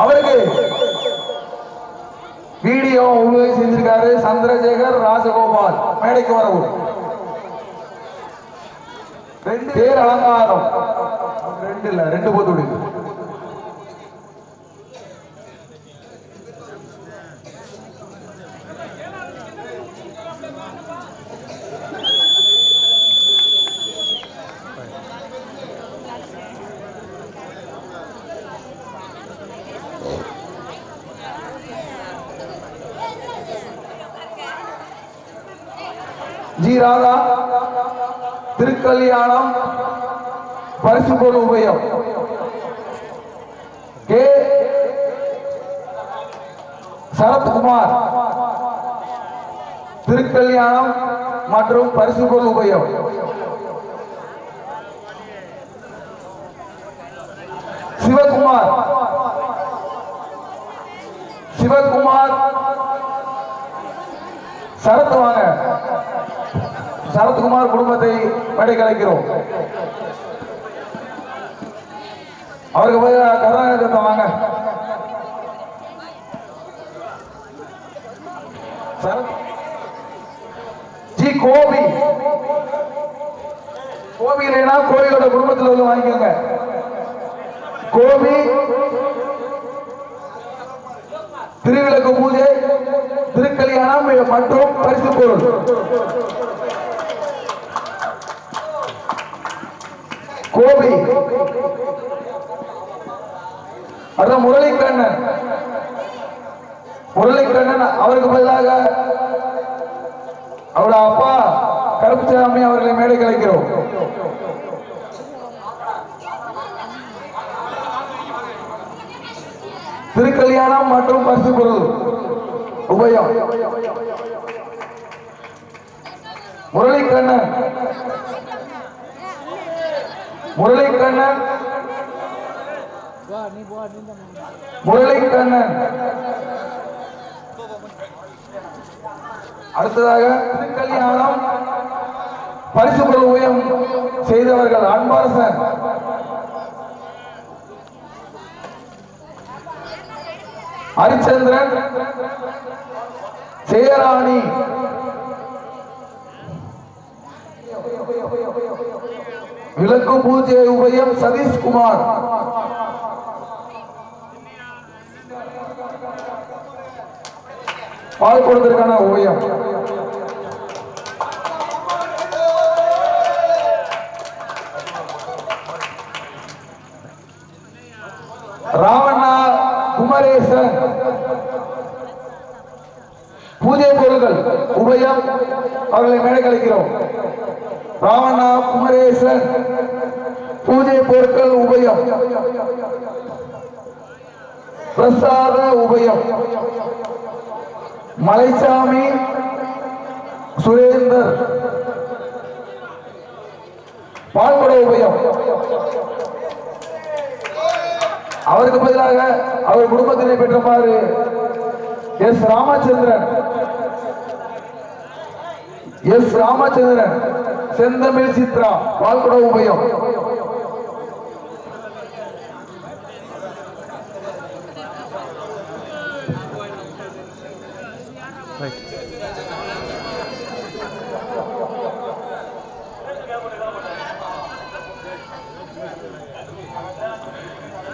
அவருக்கு வீடியோ உதவி செஞ்சிருக்காரு சந்திரசேகர் ராஜகோபால். மேடைக்கு வரவும். பேர் அலங்காரம் 2 இல்ல 2 போது ஜி ராதா திருக்கல்யாணம் பரிசு பொருள் உபயம். கே சரத்குமார் திருக்கல்யாணம் மற்றும் பரிசு பொருள் உபயம். சிவகுமார் சரத் வாங்க. சரத்குமார் குடும்பத்தை மேடைக்கு அழைக்கிறோம். அவருக்கு போய் கருணாநிதி வாங்க. ஜி கோபி இல்லைன்னா கோவிலோட குடும்பத்தில் வந்து வாங்கிக்கோங்க. கோபி திருவிளக்கு பூஜை திருக்கல்யாணம் மற்றும் பரிசு பொருள். கோபி அடுத்த முரளிக்கண்ணன் அவருக்கு பதிலாக அவரோட அப்பா கருப்புசாமி அவர்களை மேடை கலைக்கிறோம். திருக்கல்யாணம் மற்றும் பரிசு பொருள் உபயம். முரளிக்கண்ணன் அடுத்ததாக திருக்கல்யாணம் பரிசு பொருள் உபயம் செய்தவர்கள் அன்பரசன், ஹரிச்சந்திரன், ஜெயராணி, விளக்கு பூஜை உபயம் சதீஷ்குமார், பால் கொடுப்பதற்கான உபயம். ராவண்ணா குமரேசன் பூஜை பொருட்கள் உபயம் அவர்களை மேடை கலைக்கிறோம். ராவண்ணா குமரேசன் பூஜை பொருட்கள் உபயம். பிரசாத உபயம் மலைச்சாமி சுரேந்தர் பால்குட உபயம். அவருக்கு பதிலாக அவர் குடும்பத்தினை பெற்றமாறு எஸ் ராமச்சந்திரன் செந்தமிழ் சித்ரா பால்குட உபயம்.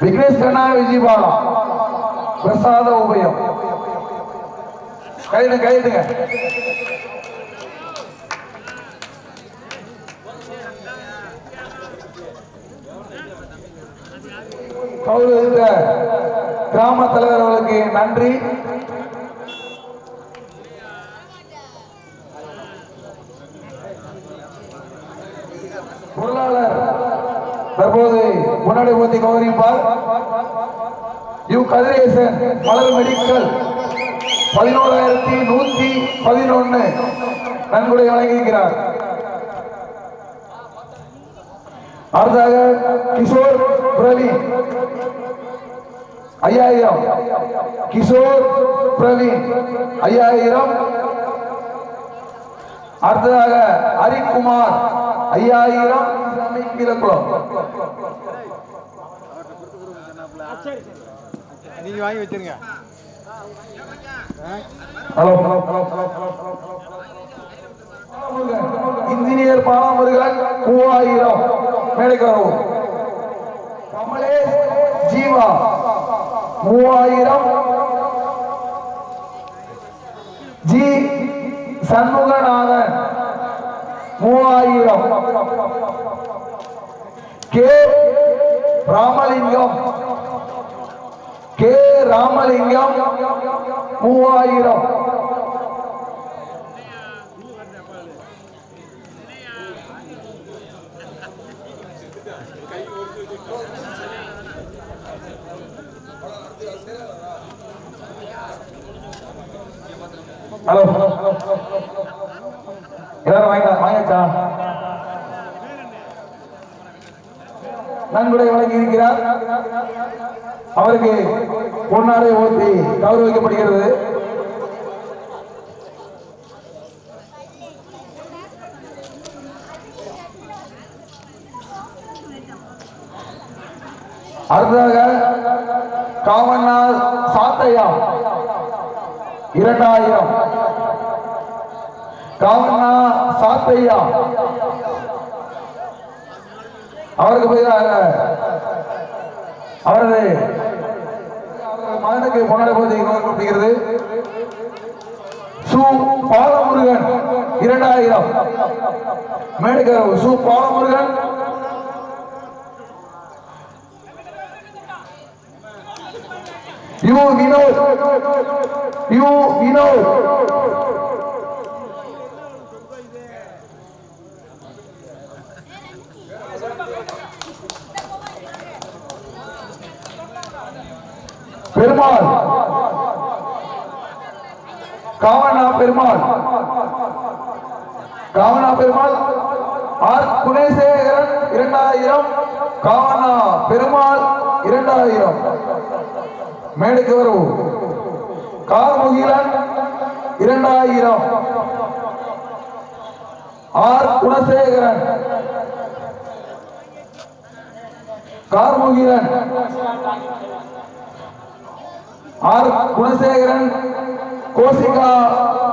விக்னேஷ் கண்ணா விஜயபாலா பிரசாத உபயம். கைதுங்க கிராம தலைவர் அவர்களுக்கு நன்றி. பொருளாளர் தற்போது முன்னாடி ஊத்தி கௌரவிப்பார். கதிரேசன் மலர் மெடிக்கல் 11,111 நன்கொடை வழங்கியிருக்கிறார். அடுத்ததாக கிஷோர் பிரவீன் 5000. கிஷோர் பிரவீன் 5000. அடுத்ததாக ஹரிக்குமார் 5000. கீழக்குளம் நீங்க வாங்கி வச்சிருங்க. இன்ஜினியர் பாலமுருகன் 3000 மேடைக்கு வரவும். Kamalesh Jeeva 3000. G Shanmuganathan 3000. K Ramalingam 3000. Hello எல்லாரும் வாங்கியாச்சா? நன்கொடை வழங்கி இருக்கிறார். அவருக்கு பொன்னாடை ஊற்றி கௌரவிக்கப்படுகிறது. அடுத்ததாக காமண்ணா சாத்தையா 2000. காமண்ணா சாத்தையா அவருக்கு பதிலாக அவரது மகனுக்கு பொன்னாடை போது கௌரவிக்கப்படுகிறது. சு பாலமுருகன் 2000. மேடுகரவு சு பாலமுருகன். யு வினோத். பெருமாள் காவண்ணா பெருமாள் ஆர் குணேசேகரன் 2000. காவண்ணா பெருமாள் 2000. மேடைக்கு வரவு Karmugilan 2000. R Gunasekaran Karmugilan R Gunasekaran Kosika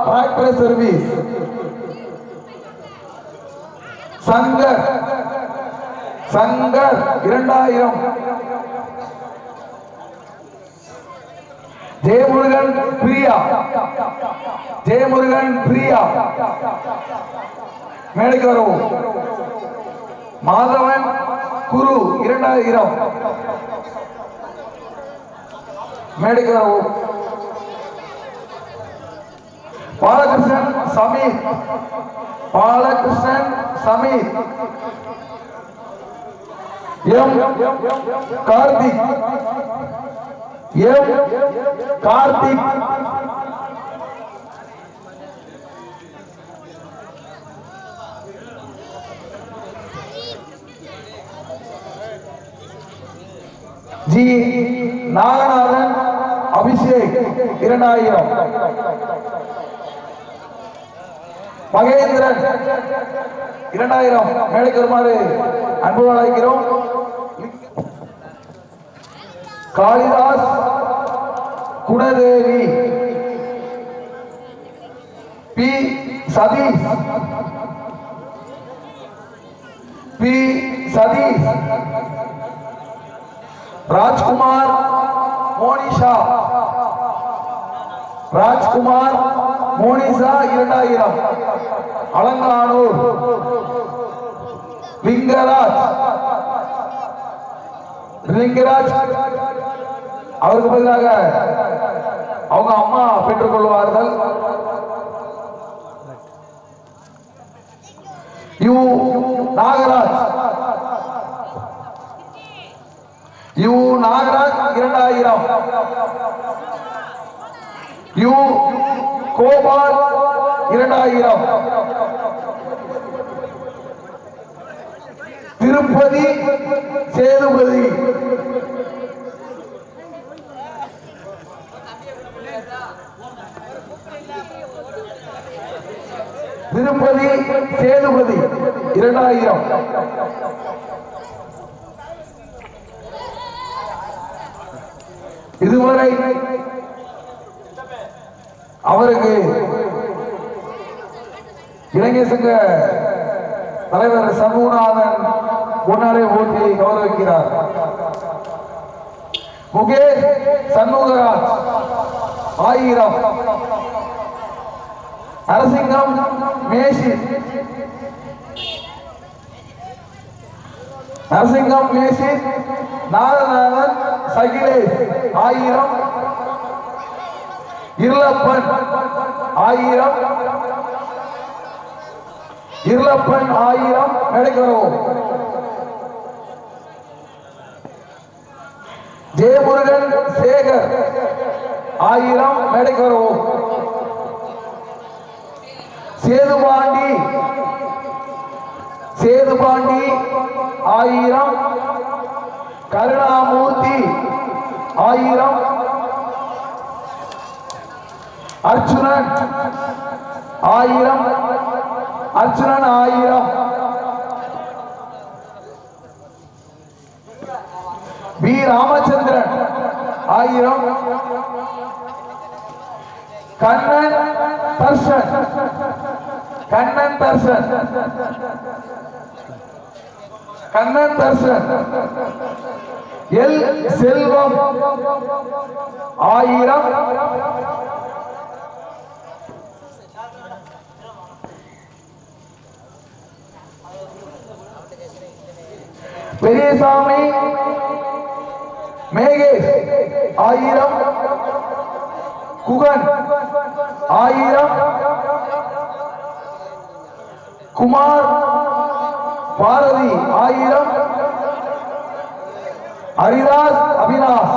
tractor service. Shankar 2000. Jayamurugan Priya மேடைக்கு வரவும். மாதவன் குரு 2000. மேடைக்கு வரவும். Balakrishnan Sameer M Karthik G Naganathan Abhishek 2000. மகேந்திரன் 2000. மேடைக்கு வருமாறு அன்பு அழைக்கிறோம். காளிதாஸ் குணதேவி பி சதீஷ் ராஜ்குமார் மோனிஷா 2000. அலங்கானூர் லிங்கராஜ் அவருக்கு பதிலாக அவங்க அம்மா பெற்றுக் கொள்வார்கள். யு நாகராஜ் 2000. யு கோபால் 2000. திருப்பதி சேதுபதி திருப்பதி சேதுபதி 2000. இதுவரை அவருக்கு இளைஞர் சங்க தலைவர் சண்முகநாதன் பொன்னாடை போட்டி கௌரவிக்கிறார். முகேஷ் சண்முகராஜ் 1000. நரசிங்கம் மேஷி நாகநாதன் சகிலேஷ் 1000. இருளப்பன் 1000. மேடைக்கு வருவோம். ஜெயமுருகன் சேகர் 1000 மேடைக்கு வரவும். சேதுபாண்டி 1000, கருணாமூர்த்தி 1000, அர்ச்சுனன் 1000, அர்ச்சுனன் 1000, வி ராமச்சந்திரன் 1000, கண்ணன் தர்ஷன் எல் செல்வம் 1000, பெரியசாமி மேகேஷ் 1000, குகன் 1000, குமார் பாரதி 1000, ஹரிதாஸ் அவினாஷ்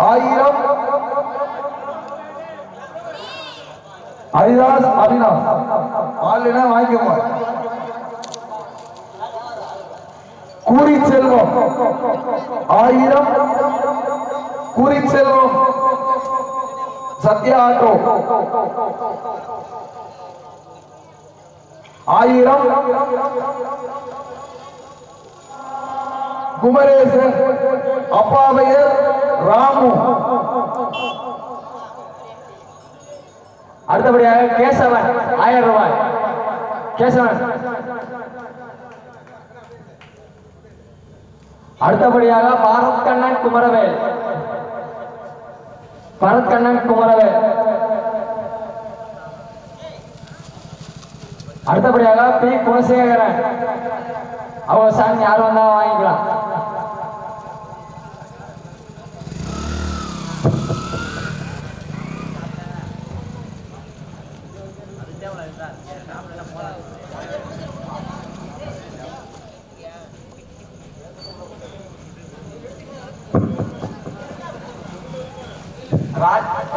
1000, ஹரிதாஸ் அவினாஷ் ஆளுனா வாங்கிக்கோங்க. கூரிச்செல்வம் 1000, கூரிச்செல்வம் சத்யா ஆட்டோ 1000, குமரேசன் அப்பாவையர் ராமு. அடுத்தபடியாக கேசவன் 1000 ரூபாய். கேசவன். அடுத்தபடியாக பாரத் கண்ணன் குமரவேல். அடுத்தபடியாக பி குணசேகரன். அவங்க சாமி யார் வந்தா வாங்கிக்கலாம்.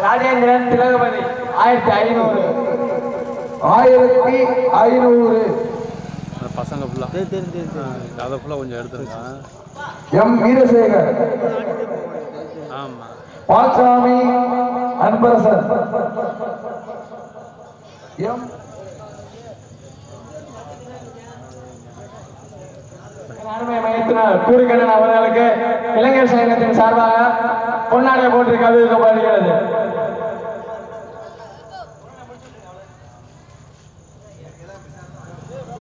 ராஜேந்திரன் திலகபதி 1500. பசங்க ஃபுல்லா அதை ஃபுல்லா கொஞ்சம் எடுத்துருங்க. எம் வீரசேகர், ஆமா, பால்சாமி அன்பரசன், எம் அருமை மையத்தினர் கூறிக்கண்ணன் அவர்களுக்கு இளைஞர் சங்கத்தின் சார்பாக பொன்னாடை போட்டு கவிழ்க்கப்படுகிறது.